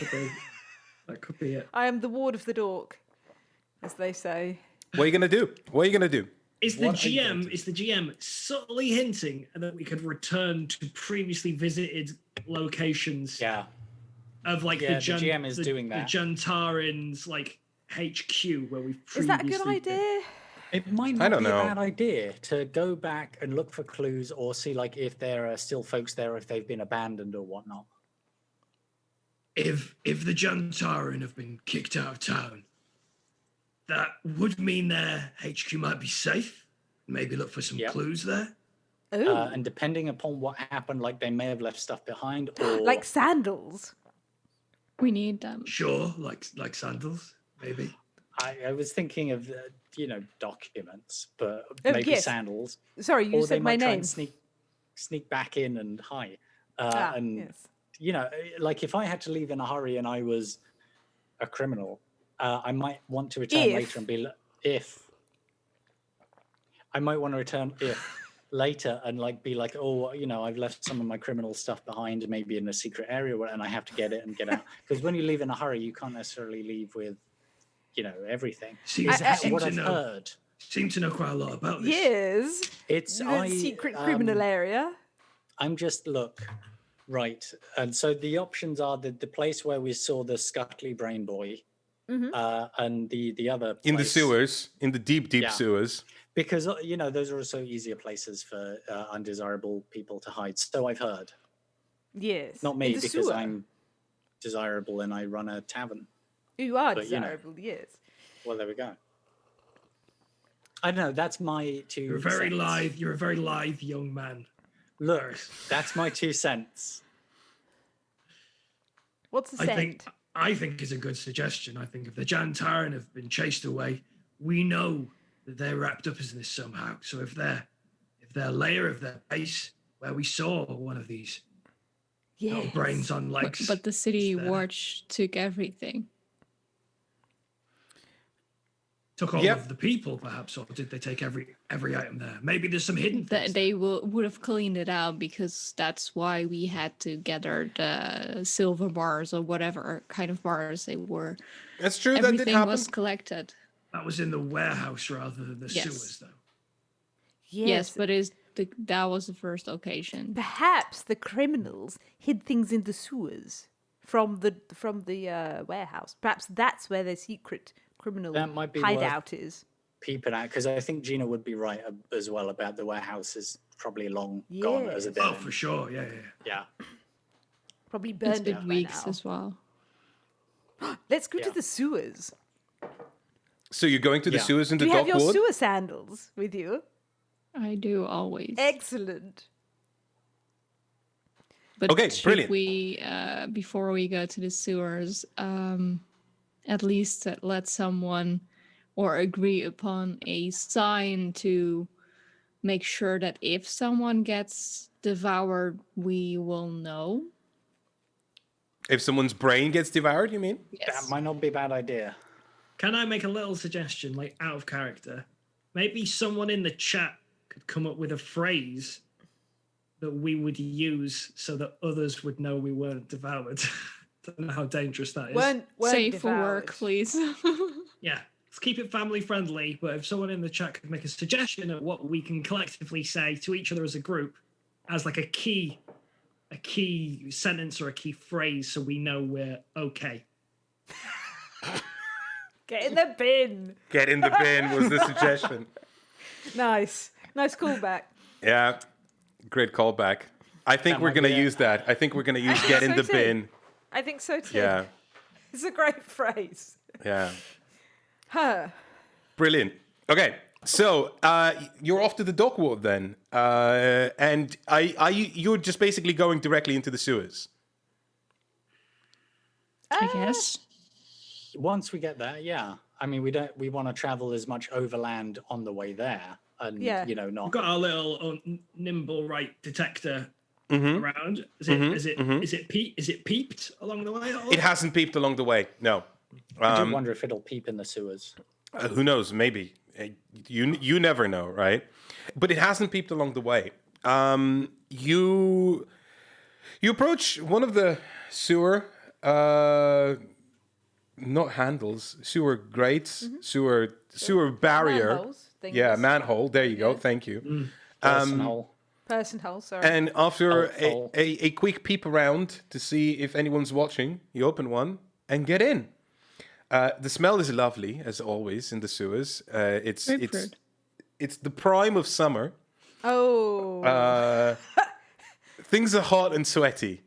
That could be it. I am the ward of the dork. as they say. What are you gonna do? What are you gonna do? Is the GM subtly hinting that we could return to previously visited locations? Yeah. Of like the GM is doing that. The Jantarin's like HQ where we've previously Is that a good idea? It might not be a bad idea to go back and look for clues or see like if there are still folks there, if they've been abandoned or whatnot. If the Jantarin have been kicked out of town, that would mean their HQ might be safe. Maybe look for some clues there. And depending upon what happened, like they may have left stuff behind, or like sandals. We need them. Sure, like sandals, maybe. I was thinking of documents, but maybe sandals. Sorry, you said my name. Sneak back in and hide. Like if I had to leave in a hurry and I was a criminal, I might want to return later and be later and be like, I've left some of my criminal stuff behind, maybe in a secret area, and I have to get it and get out. Because when you leave in a hurry, you can't necessarily leave with, everything. What I've heard. Seem to know quite a lot about this. Yes. It's the secret criminal area. I'm just right. And so the options are the place where we saw the Scuttly Brain Boy, and the other place. In the sewers, in the deep sewers. Because, those are also easier places for undesirable people to hide. So I've heard. Yes. Not me, because I'm desirable and I run a tavern. You are desirable, yes. Well, there we go. I don't know. That's my 2 You're very live. You're a very live young man. Look, that's my 2 cents. What's the scent? I think it's a good suggestion. I think if the Jantarin have been chased away, we know that they're wrapped up in this somehow. So if their layer of their base where we saw one of these little brains on legs, but the city watch took everything. Took all of the people, perhaps, or did they take every item there? Maybe there's some hidden things. They would have cleaned it out, because that's why we had to gather the silver bars or whatever kind of bars they were. That's true. Everything that did happen. was collected. That was in the warehouse rather than the sewers, though. Yes, but that was the first occasion. Perhaps the criminals hid things in the sewers from the warehouse. Perhaps that's where their secret criminal hideout is. Peeping out, because I think Gina would be right as well about the warehouse is probably long gone as a dead end. For sure, yeah. Probably burned. It's been weeks as well. Let's go to the sewers. So you're going to the sewers in the dock ward? Do you have your ward? sewer sandals with you? I do always. Excellent. But okay, brilliant. We, before we go to the sewers, at least let someone or agree upon a sign to make sure that if someone gets devoured, we will know. If someone's brain gets devoured, you mean? Yes. That might not be a bad idea. Can I make a little suggestion, out of character? Maybe someone in the chat could come up with a phrase that we would use so that others would know we weren't devoured. Don't know how dangerous that is. Weren't Safe devoured. for work, please. Yeah, let's keep it family friendly. But if someone in the chat could make a suggestion of what we can collectively say to each other as a group, as a key sentence or a key phrase, so we know we're okay. Get in the bin. Get in the bin was the suggestion. Nice callback. Yeah, great callback. I think we're going to use that. I think we're going to use get in the bin. I think so too. Yeah. It's a great phrase. Yeah. Brilliant. Okay, so you're off to the dock ward then, and you're just basically going directly into the sewers. I guess. Once we get there, yeah. I mean, we want to travel as much overland on the way there, and not. We've got our little nimblewright detector around. Is it peeped along the way? It hasn't peeped along the way. No. I do wonder if it'll peep in the sewers. Who knows? Maybe. You never know, right? But it hasn't peeped along the way. You approach one of the sewer not handles, sewer grates, sewer barrier. Manholes, Yeah, thingies. manhole. There you go. Thank you. Personal. Person hole, sorry. And after Oh. a quick peep around to see if anyone's watching, you open one and get in. The smell is lovely, as always, in the sewers. It's the prime of summer. Oh. Things are hot and sweaty,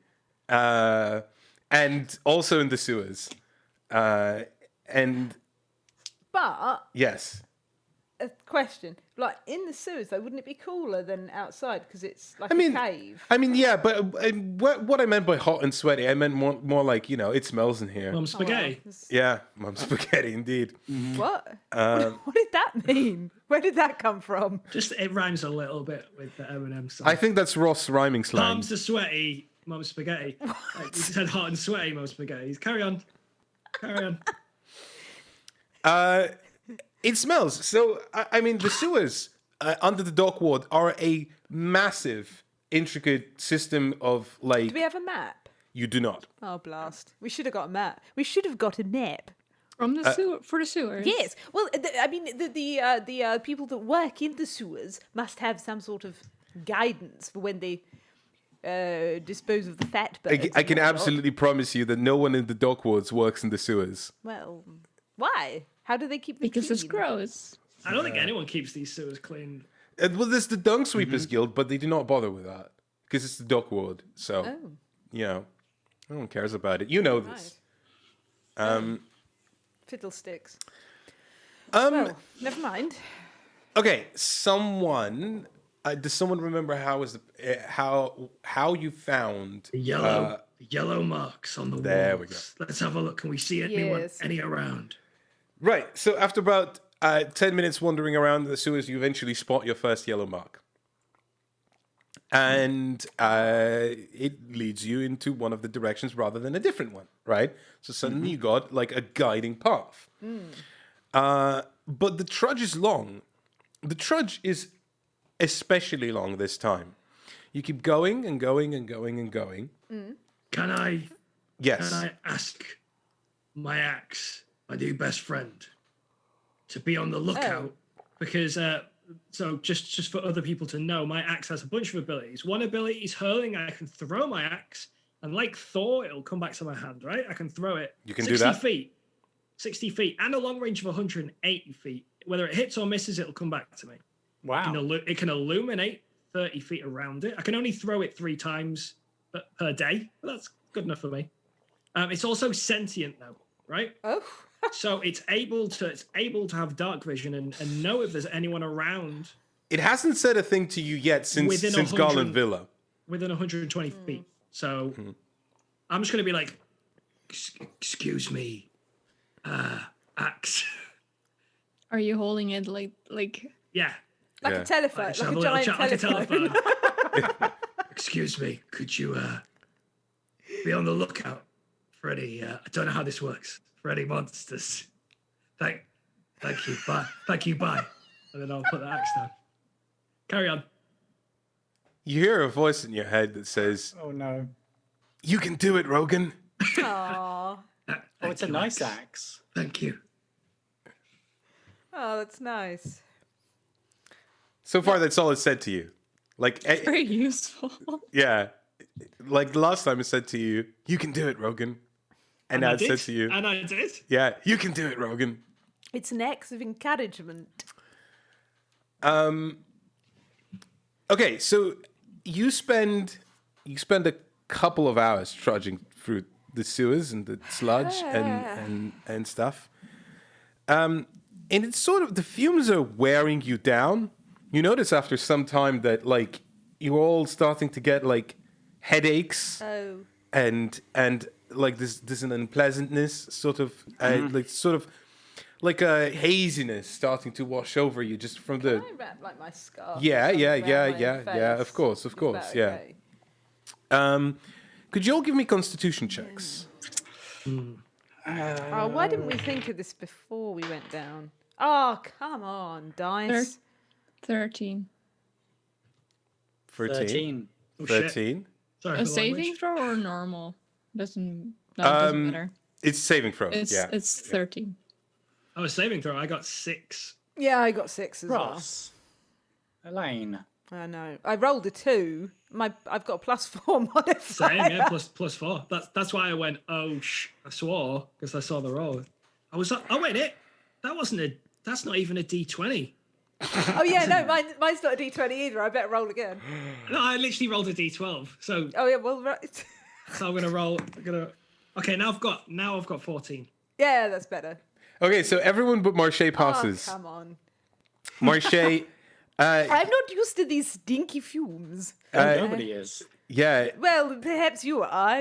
and also in the sewers. And But yes, a question, like in the sewers, though, wouldn't it be cooler than outside because it's like I mean, a cave? yeah, but what I meant by hot and sweaty, I meant more like, you know, it smells in here. Mum spaghetti. Yeah, mum spaghetti, indeed. What? What did that mean? Where did that come from? Just it rhymes a little bit with the Eminem song. I think that's Ross rhyming slang. Palms are sweaty, mum spaghetti. You said hot and sweaty, mum spaghetti. Carry on. It smells. So, I mean, the sewers under the dock ward are a massive, intricate system of, like... Do we have a map? You do not. Oh, blast. We should have got a map. We should have got a map. From the sewer for the sewers. Yes. Well, I mean, the people that work in the sewers must have some sort of guidance for when they dispose of the fat birds. I can and whatnot. absolutely promise you that no one in the dock wards works in the sewers. Well, why? How do they keep them Because it's clean? gross. I don't think anyone keeps these sewers clean. Well, there's the Dung Sweepers Guild, but they do not bother with that because it's the dock ward. So, Oh, you know, no one cares about it. You know this. fiddlesticks. Well, never mind. Okay, someone. Does someone remember how you found Yellow marks on the walls. There we go. Let's have a look. Can we see anyone? Yes. Any around? Right. So after about 10 minutes wandering around the sewers, you eventually spot your first yellow mark, and it leads you into one of the directions rather than a different one. Right. So suddenly you got like a guiding path. But the trudge is long. The trudge is especially long this time. You keep going and going and going and going. Can I Yes. ask my axe, my new best friend, to be on the lookout? Because so just for other people to know, my axe has a bunch of abilities. One ability is hurling. I can throw my axe, and like Thor, it'll come back to my hand. Right? I can throw it. You can do that? 60 feet, and a long range of 180 feet. Whether it hits or misses, it'll come back to me. Wow. It can illuminate 30 feet around it. I can only throw it 3 times per day, but that's good enough for me. It's also sentient though, right? Oh. So it's able to have dark vision and know if there's anyone around It hasn't said a thing to you yet since 100 Garland Villa. within 120 feet. So I'm just gonna be like, excuse me, axe. Are you holding it like? Yeah. Like Yeah. a telephone, Let's like have a little giant chat, like a telephone. telephone. Excuse me, could you be on the lookout for any? I don't know how this works. For any monsters. Thank you. Bye. Thank you. Bye. And then I'll put the axe down. Carry on. You hear a voice in your head that says, Oh no. "You can do it, Rogan." Aww. Oh, it's a nice axe. Thank you. Oh, that's nice. So far, that's all it said to you. Like, Very useful. yeah, like the last time it said to you, "You can do it, Rogan," and now I it said did, to you, and I did. "Yeah, you can do it, Rogan." It's an act of encouragement. Okay, so you spend a couple of hours trudging through the sewers and the sludge and stuff. And it's sort of, the fumes are wearing you down. You notice after some time that like you're all starting to get like headaches Oh. and like there's an unpleasantness sort of like a haziness starting to wash over you just from the Can I wrap like my scarf? Yeah, or something around my yeah. face? Of course, Is that yeah. okay? Could you all give me constitution checks? Oh, why didn't we think of this before we went down? Oh, come on, dice. 13. 13. Oh, shit. 13. Sorry A for the saving language. throw or normal? Doesn't matter. It's saving throw. It's 13. Oh, saving throw. I got 6. Yeah, I got 6 as Ross. Elaine. well. I know. I rolled a 2. I've got a +4 modifier. Same, yeah, plus 4. That's why I went, I swore, because I saw the roll. I was like, oh, wait, that's not even a D20. Oh yeah, no, mine's not a D20 either. I better roll again. No, I literally rolled a D12. So, Oh yeah, well, right. so I'm going to roll, okay, now I've got 14. Yeah, that's better. Okay, so everyone but Marche passes. Oh, come on. Marche, I'm not used to these stinky fumes. Nobody is. yeah, Well, perhaps you are.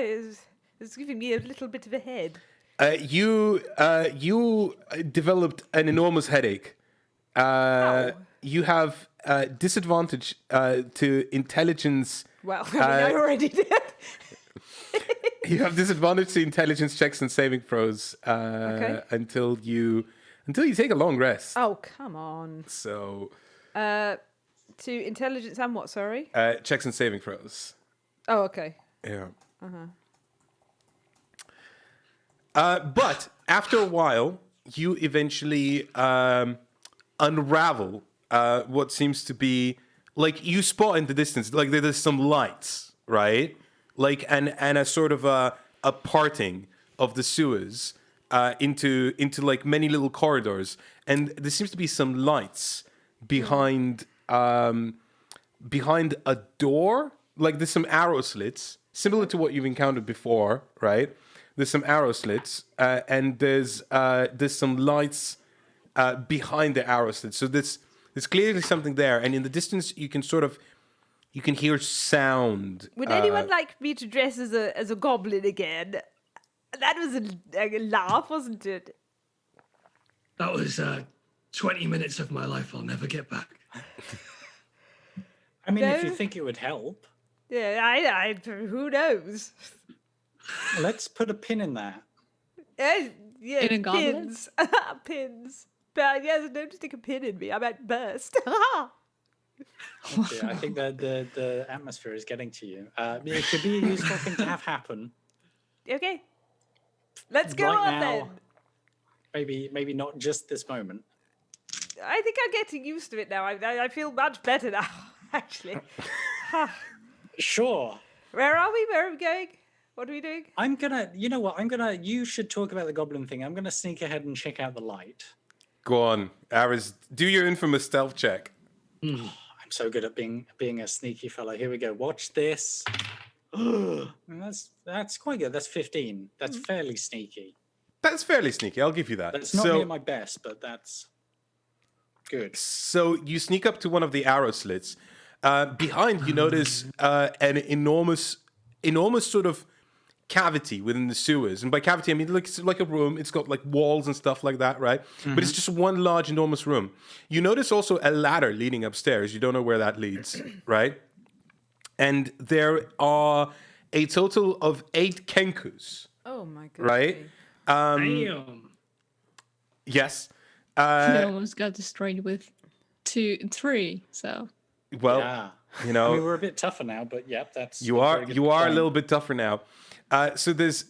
It's giving me a little bit of a head. you developed an enormous headache. You have disadvantage to intelligence. Well, I already did. You have disadvantage to intelligence checks and saving throws until you take a long rest. Oh, come on. So To intelligence and what, sorry? checks and saving throws. Oh, okay. Yeah. But after a while, you eventually unravel what seems to be like you spot in the distance, like there's some lights, right? Like and a sort of a parting of the sewers into like many little corridors, and there seems to be some lights behind a door. Like there's some arrow slits, similar to what you've encountered before, right? There's some arrow slits, and there's some lights behind the arrow slits. So there's clearly something there, and in the distance you can hear sound. Would anyone like me to dress as a goblin again? That was a laugh, wasn't it? That was 20 minutes of my life I'll never get back. I mean, if No. you think it would help, Yeah, I who knows? let's put a pin in that. Yeah, In a goblin? pins. Pins. But yes, don't stick a pin in me. I might burst. Yeah, I think that the atmosphere is getting to you. It could be a useful thing to have happen. Okay. Let's go Right on now. then. Maybe not just this moment. I think I'm getting used to it now. I feel much better now, actually. Sure. Where are we? Where are we going? What are we doing? You know what? You should talk about the goblin thing. I'm gonna sneak ahead and check out the light. Go on, Aris. Do your infamous stealth check. I'm so good at being a sneaky fellow. Here we go. Watch this. That's quite good. That's 15. That's fairly sneaky. That's fairly sneaky. I'll give you that. That's not near my best, but that's good. So you sneak up to one of the arrow slits. Behind, you notice an enormous sort of cavity within the sewers. And by cavity, I mean it's like a room. It's got like walls and stuff like that, right? But it's just one large, enormous room. You notice also a ladder leading upstairs. You don't know where that leads, right? And there are a total of 8 Kenkus, Oh my god. right? Damn. Yes. I almost got destroyed with 3. So Well, Yeah. you know, I mean, we're a bit tougher now, but yep, that's You a are very good a point. little bit tougher now. So there's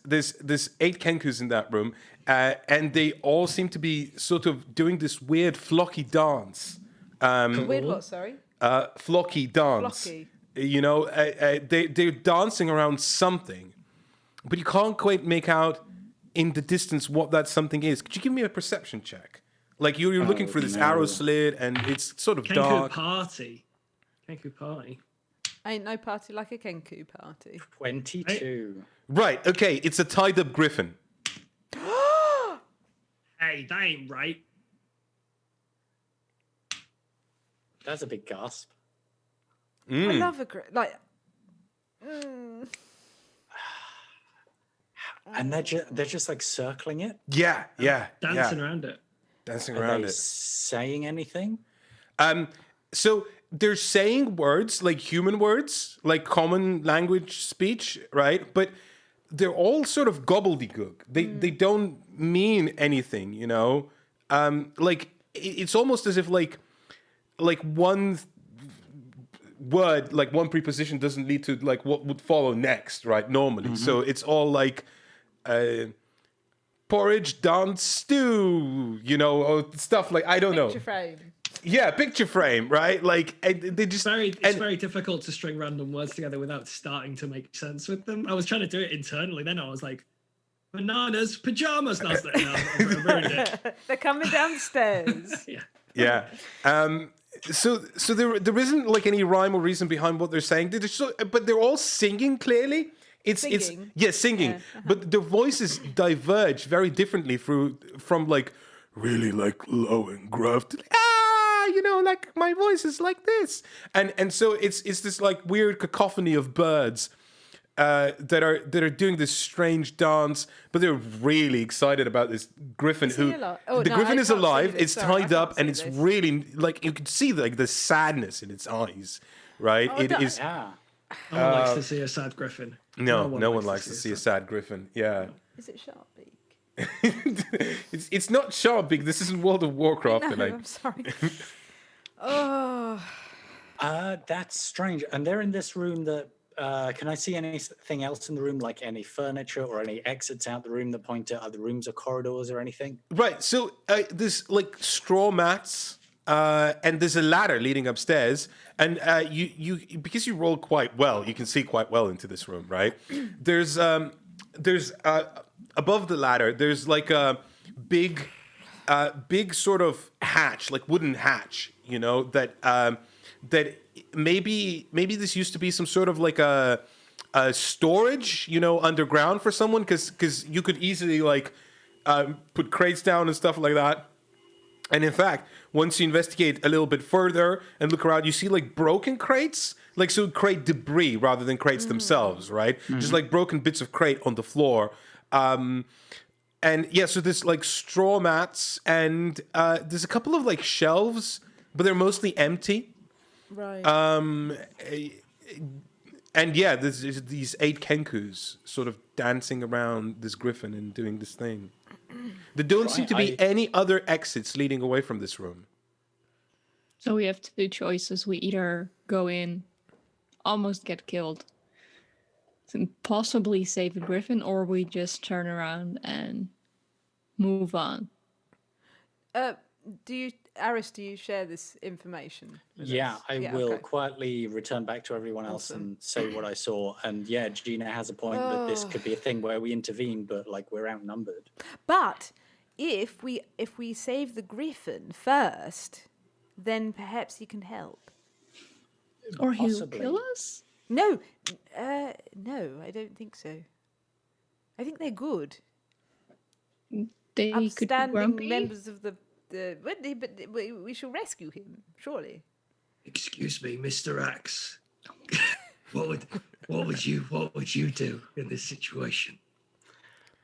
8 Kenkus in that room, and they all seem to be sort of doing this weird flocky dance. Weird what, sorry? Flocky dance. Flocky. You know, they're dancing around something, but you can't quite make out in the distance what that something is. Could you give me a perception check? Like you're looking for this arrow slit, and it's sort of Kenku dark. party. Kenku party. Ain't no party like a Kenku party. 22. Right. Okay. It's a tied-up griffin. Hey, that ain't right. That's a big gasp. I love a And they're just like circling it. Yeah. Dancing around it. Dancing Are around they it. saying anything? So they're saying words like human words, like common language speech, right? But they're all sort of gobbledygook. They don't mean anything, you know. Like it's almost as if like one word, like one preposition, doesn't lead to like what would follow next, right? Normally, so it's all like porridge dance stew, or stuff like, I don't know. Picture frame. Yeah, picture frame, right? Like, and they just... It's very difficult to string random words together without starting to make sense with them. I was trying to do it internally, then I was like, bananas, pajamas. No, I ruined it. They're coming downstairs. Yeah. So there isn't like any rhyme or reason behind what they're saying. But they're all singing clearly. Singing. Yeah. But their voices diverge very differently from like really like low and gruff to like my voice is like this. And so it's this like weird cacophony of birds that are doing this strange dance, but they're really excited about this griffin. Griffin is alive. It's tied up, and it's really like you can see like the sadness in its eyes. Right? Oh, it is. Yeah. No one likes to see a sad griffin. No one likes to see a sad griffin. Yeah. Is it Sharpbeak? It's not Sharpbeak. This isn't World of Warcraft. I'm sorry. Oh. That's strange. And they're in this room that. Can I see anything else in the room, like any furniture or any exits out the room that point to other rooms or corridors or anything? Right. So there's like straw mats, and there's a ladder leading upstairs. And you because you roll quite well, you can see quite well into this room, right? There's above the ladder, there's like a big sort of hatch, like wooden hatch, that maybe this used to be some sort of like a storage, underground for someone, because you could easily like put crates down and stuff like that. And in fact, once you investigate a little bit further and look around, you see like broken crates, like so crate debris rather than crates themselves, right? Mm-hmm. Just like broken bits of crate on the floor. And yeah, so there's like straw mats, and there's a couple of like shelves, but they're mostly empty. Right. And yeah, there's these 8 Kenkus sort of dancing around this griffin and doing this thing. There don't seem to be any other exits leading away from this room. So we have 2 choices. We either go in, almost get killed, and possibly save the griffin, or we just turn around and move on. Aris, do you share this information? Yeah, I will quietly return back to everyone else and say what I saw. And yeah, Gina has a point that this could be a thing where we intervene, but like we're outnumbered. But if we save the griffin first, then perhaps he can help. Or he'll kill us? No, I don't think so. I think they're good. They could be upstanding grumpy. members of the. But we shall rescue him, surely. Excuse me, Mr. Axe. What would you do in this situation?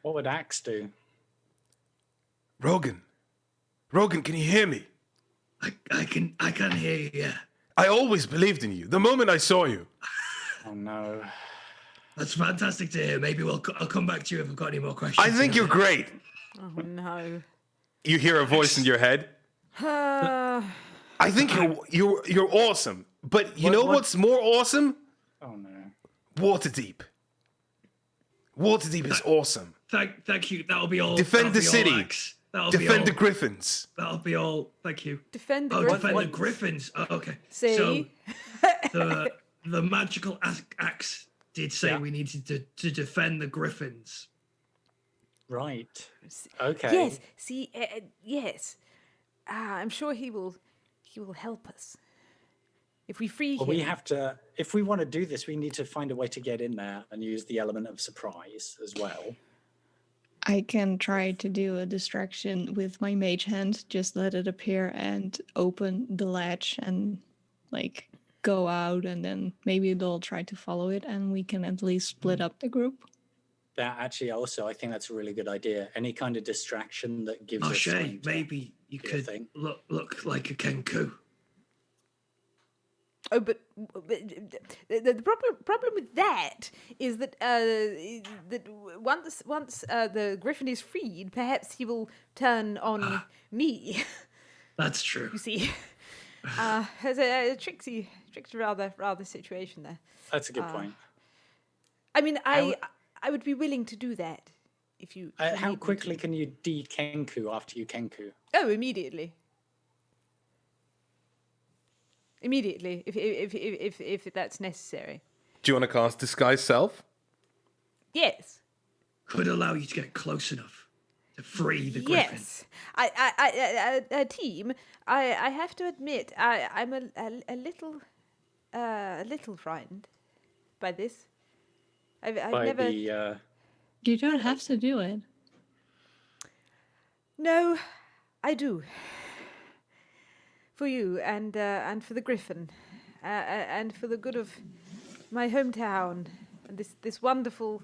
What would Axe do? Rogan, can you hear me? I can hear you. Yeah. I always believed in you. The moment I saw you. Oh no. That's fantastic to hear. Maybe I'll come back to you if I've got any more questions. I think you're great. Oh no. You hear a voice in your head. I think you're awesome. But you know what's more awesome? Oh no. Waterdeep. Waterdeep is awesome. Thank you. That'll be all. Defend the city. Defend the all. griffins. That'll be all. Thank you. Defend the griffins. Defend the griffins. Oh, okay. See? So the magical axe did say we needed to defend the griffins. Right. Okay. Yes. See. Yes. I'm sure he will help us if we free him. We have to. If we want to do this, we need to find a way to get in there and use the element of surprise as well. I can try to do a distraction with my mage hand, just let it appear and open the latch and like go out, and then maybe they'll try to follow it and we can at least split up the group. That actually also, I think that's a really good idea. Any kind of distraction that gives us time to maybe you could look like a Kenku. Oh, but the problem with that is that that once the griffin is freed, perhaps he will turn on me. That's true. You see, there's a tricksy rather situation there. That's a good point. I mean, I would be willing to do that if you How need me quickly to. can you de-Kenku after you Kenku? Oh, immediately. Immediately, if that's necessary. Do you want to cast Disguise Self? Yes. Could allow you to get close enough to free the griffin. Yes. Team. I have to admit, I'm a little frightened by this. I've By never. You don't have to do it. No, I do. For you and for the griffin, and for the good of my hometown and this wonderful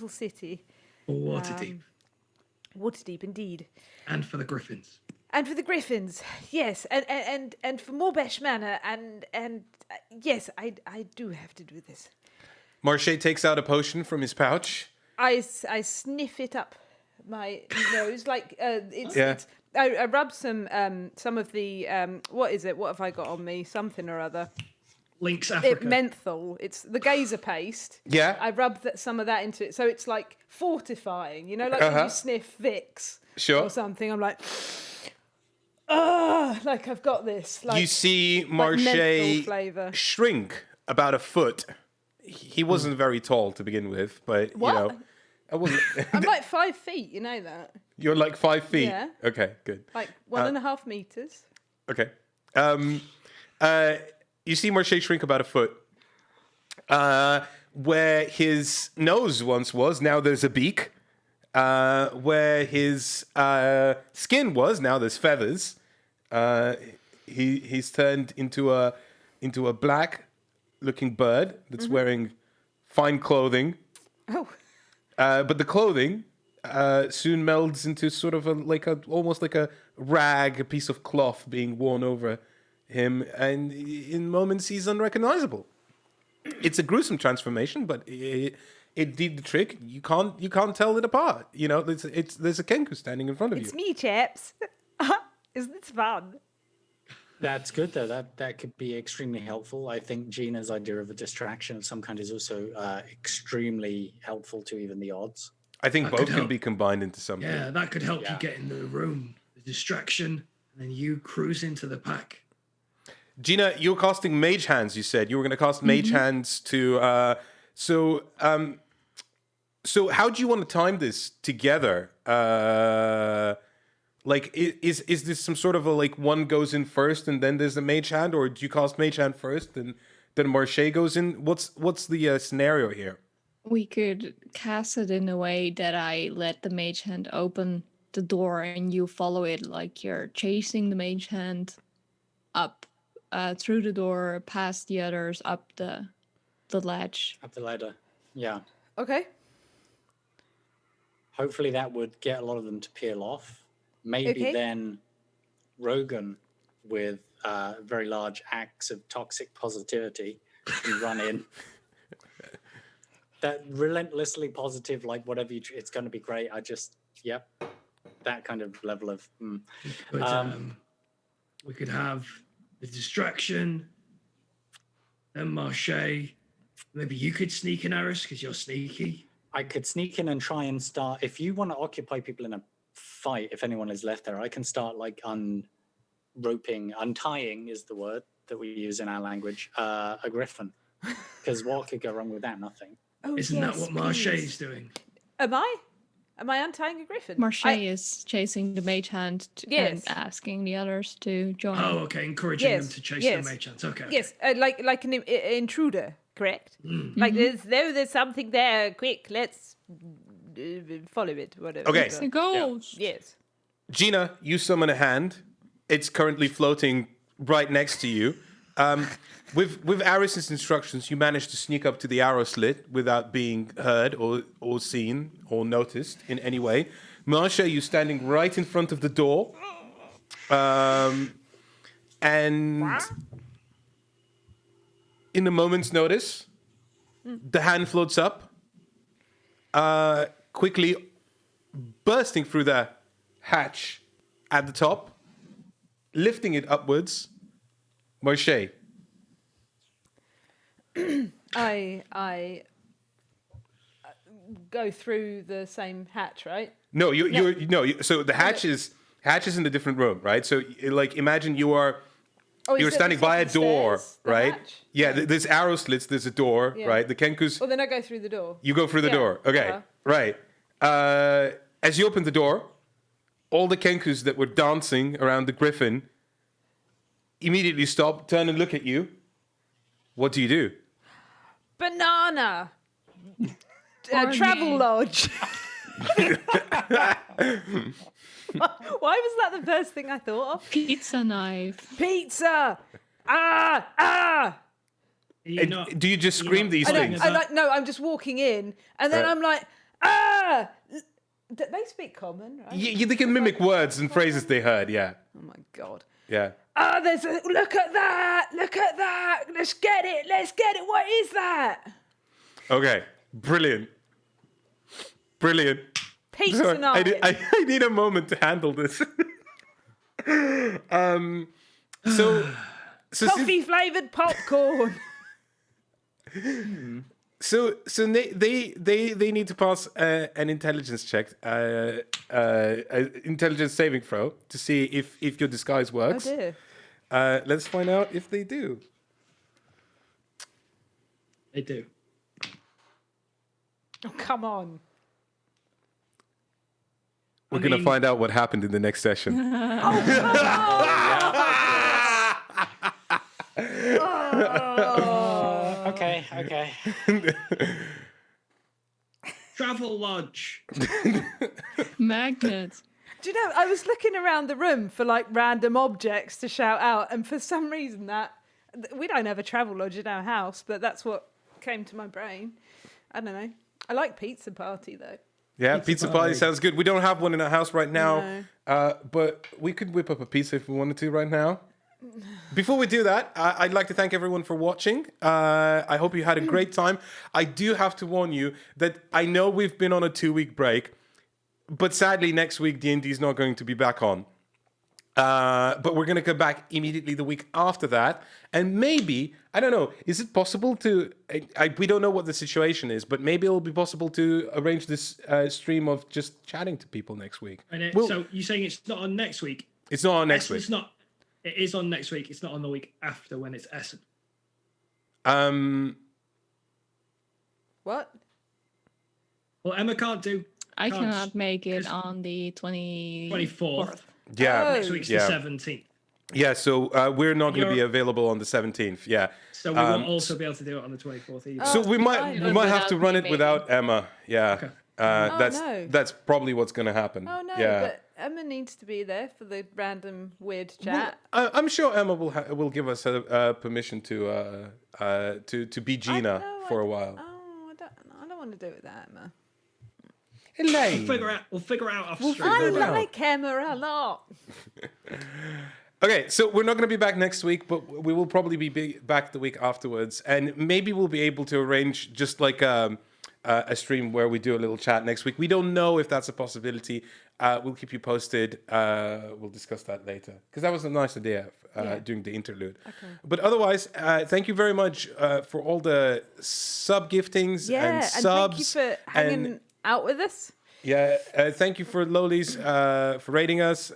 city. Waterdeep. Waterdeep, indeed. And for the griffins. And for the griffins, yes, and for Morbesh Manor, and yes, I do have to do this. Marche takes out a potion from his pouch. I sniff it up my nose like it's. Yeah. It's, I rub some of the what is it? What have I got on me? Something or other. Lynx Africa. Menthol. It's the gazer paste. Yeah. I rub some of that into it, so it's like fortifying. You know, like when you sniff Vicks Sure. or something. I'm like, ah, like I've got this. Like, You see like Marche menthol flavour. shrink about a foot. He wasn't very tall to begin with, but What? you know, I wasn't. I'm like 5 feet. You know that. You're like 5 feet. Yeah. Okay, good. Like 1.5 meters. Okay. You see Marche shrink about a foot. Where his nose once was, now there's a beak. Where his skin was, now there's feathers. He's turned into a black-looking bird that's wearing fine clothing. Oh. But the clothing soon melds into sort of almost like a rag, a piece of cloth being worn over him, and in moments he's unrecognizable. It's a gruesome transformation, but it did the trick. You can't tell it apart. You know, there's a Kenku standing in front of It's you. me, chaps. Isn't it fun? That's good though. That could be extremely helpful. I think Gina's idea of a distraction of some kind is also extremely helpful to even the odds. I think That both could can help. be combined into something. Yeah, that could help Yeah. you get in the room. The distraction, and then you cruise into the pack. Gina, you're casting Mage Hands. You said you were going to cast Mage Hands to. So how do you want to time this together? Like, is this some sort of a like one goes in first and then there's a Mage Hand, or do you cast Mage Hand first and then Marche goes in? What's the scenario here? We could cast it in a way that I let the mage hand open the door and you follow it like you're chasing the mage hand up through the door, past the others, up the ledge. Up the ladder. Yeah. Okay. Hopefully that would get a lot of them to peel off. Maybe Okay. then Rogan with a very large axe of toxic positivity can run in. That relentlessly positive, like whatever it's going to be great. Yep, that kind of level of. But we could have the distraction, then Marche. Maybe you could sneak in, Aris, because you're sneaky. I could sneak in and try and start. If you want to occupy people in a fight, if anyone is left there, I can start like untying is the word that we use in our language, a griffin. Because what could go wrong with that? Nothing. Oh, Isn't yes, that what Marche please. is doing? Am I? Am I untying a griffin? Marche I- is chasing the mage hand Yes. and asking the others to join. Oh, okay. Encouraging Yes, them to chase yes. their mage chance. Okay. Yes, like an intruder, correct? Like there's something there. Quick, let's follow it. Whatever. Okay. The ghost. Yes. Gina, you summon a hand. It's currently floating right next to you. With Aris's instructions, you managed to sneak up to the arrow slit without being heard or seen or noticed in any way. Marche, you standing right in front of the door. And in a moment's notice, the hand floats up, quickly bursting through the hatch at the top, lifting it upwards. Marche. go through the same hatch, right? No, so the hatch is in a different room, right? So like imagine you're standing by a door, right? Hatch? Yeah, there's arrow slits, there's a door, right? The Kenku's... Well, then I go through the door. You go through the door. Okay, right. As you open the door, all the Kenkus that were dancing around the griffin immediately stop, turn and look at you. What do you do? Banana. Travel lodge. Why was that the first thing I thought of? Pizza knife. Pizza. Do you just scream these things? I'm just walking in, and then I'm like, They speak common, right? They can mimic words and phrases they heard, yeah. Oh my God. Yeah. Look at that. Let's get it. What is that? Okay, brilliant. Pizza night. I need a moment to handle this. So Coffee flavored popcorn. So they need to pass an intelligence check, intelligence saving throw to see if your disguise works. Oh dear. Let's find out if they do. They do. Oh, come on. We're going to find out what happened in the next session. Okay. Travel lodge. Magnets. Do you know, I was looking around the room for like random objects to shout out, and for some reason we don't have a travel lodge in our house, but that's what came to my brain. I don't know. I like pizza party though. Yeah, pizza party sounds good. We don't have one in our house right now, but we could whip up a pizza if we wanted to right now. Before we do that, I'd like to thank everyone for watching. I hope you had a great time. I do have to warn you that I know we've been on a 2-week break, but sadly next week D&D is not going to be back on. But we're going to come back immediately the week after that. And maybe, I don't know, is it possible to... we don't know what the situation is, but maybe it'll be possible to arrange this stream of just chatting to people next week. So you're saying it's not on next week? It's not on next week. It's not. It is on next week. It's not on the week after when it's Essen. What? Well, Emma can't do. I cannot make it on the 24th. Yeah. Next week's the 17th. Yeah, so we're not going to be available on the 17th. Yeah. So we won't also be able to do it on the 24th either. So we might have to run it without Emma. Yeah. Okay. That's probably what's going to happen. Oh no, yeah. but Emma needs to be there for the random weird chat. I'm sure Emma will give us permission to be Gina for a while. Oh, I don't want to do it with that, Emma. Elaine. We'll figure out off stream. I like Emma a lot. Okay, so we're not going to be back next week, but we will probably be back the week afterwards, and maybe we'll be able to arrange just like a stream where we do a little chat next week. We don't know if that's a possibility. We'll keep you posted. We'll discuss that later, because that was a nice idea during the interlude. Okay. But otherwise, thank you very much for all the sub giftings and subs. Thank you for hanging out with us. Yeah, thank you for Lolies for rating us.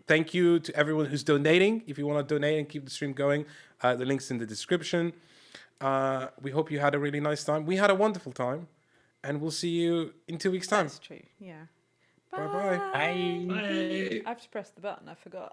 Thank you to everyone who's donating. If you want to donate and keep the stream going, the link's in the description. We hope you had a really nice time. We had a wonderful time, and we'll see you in 2 weeks' time. That's true. Yeah. Bye-bye. Bye. Bye. I have to press the button. I forgot.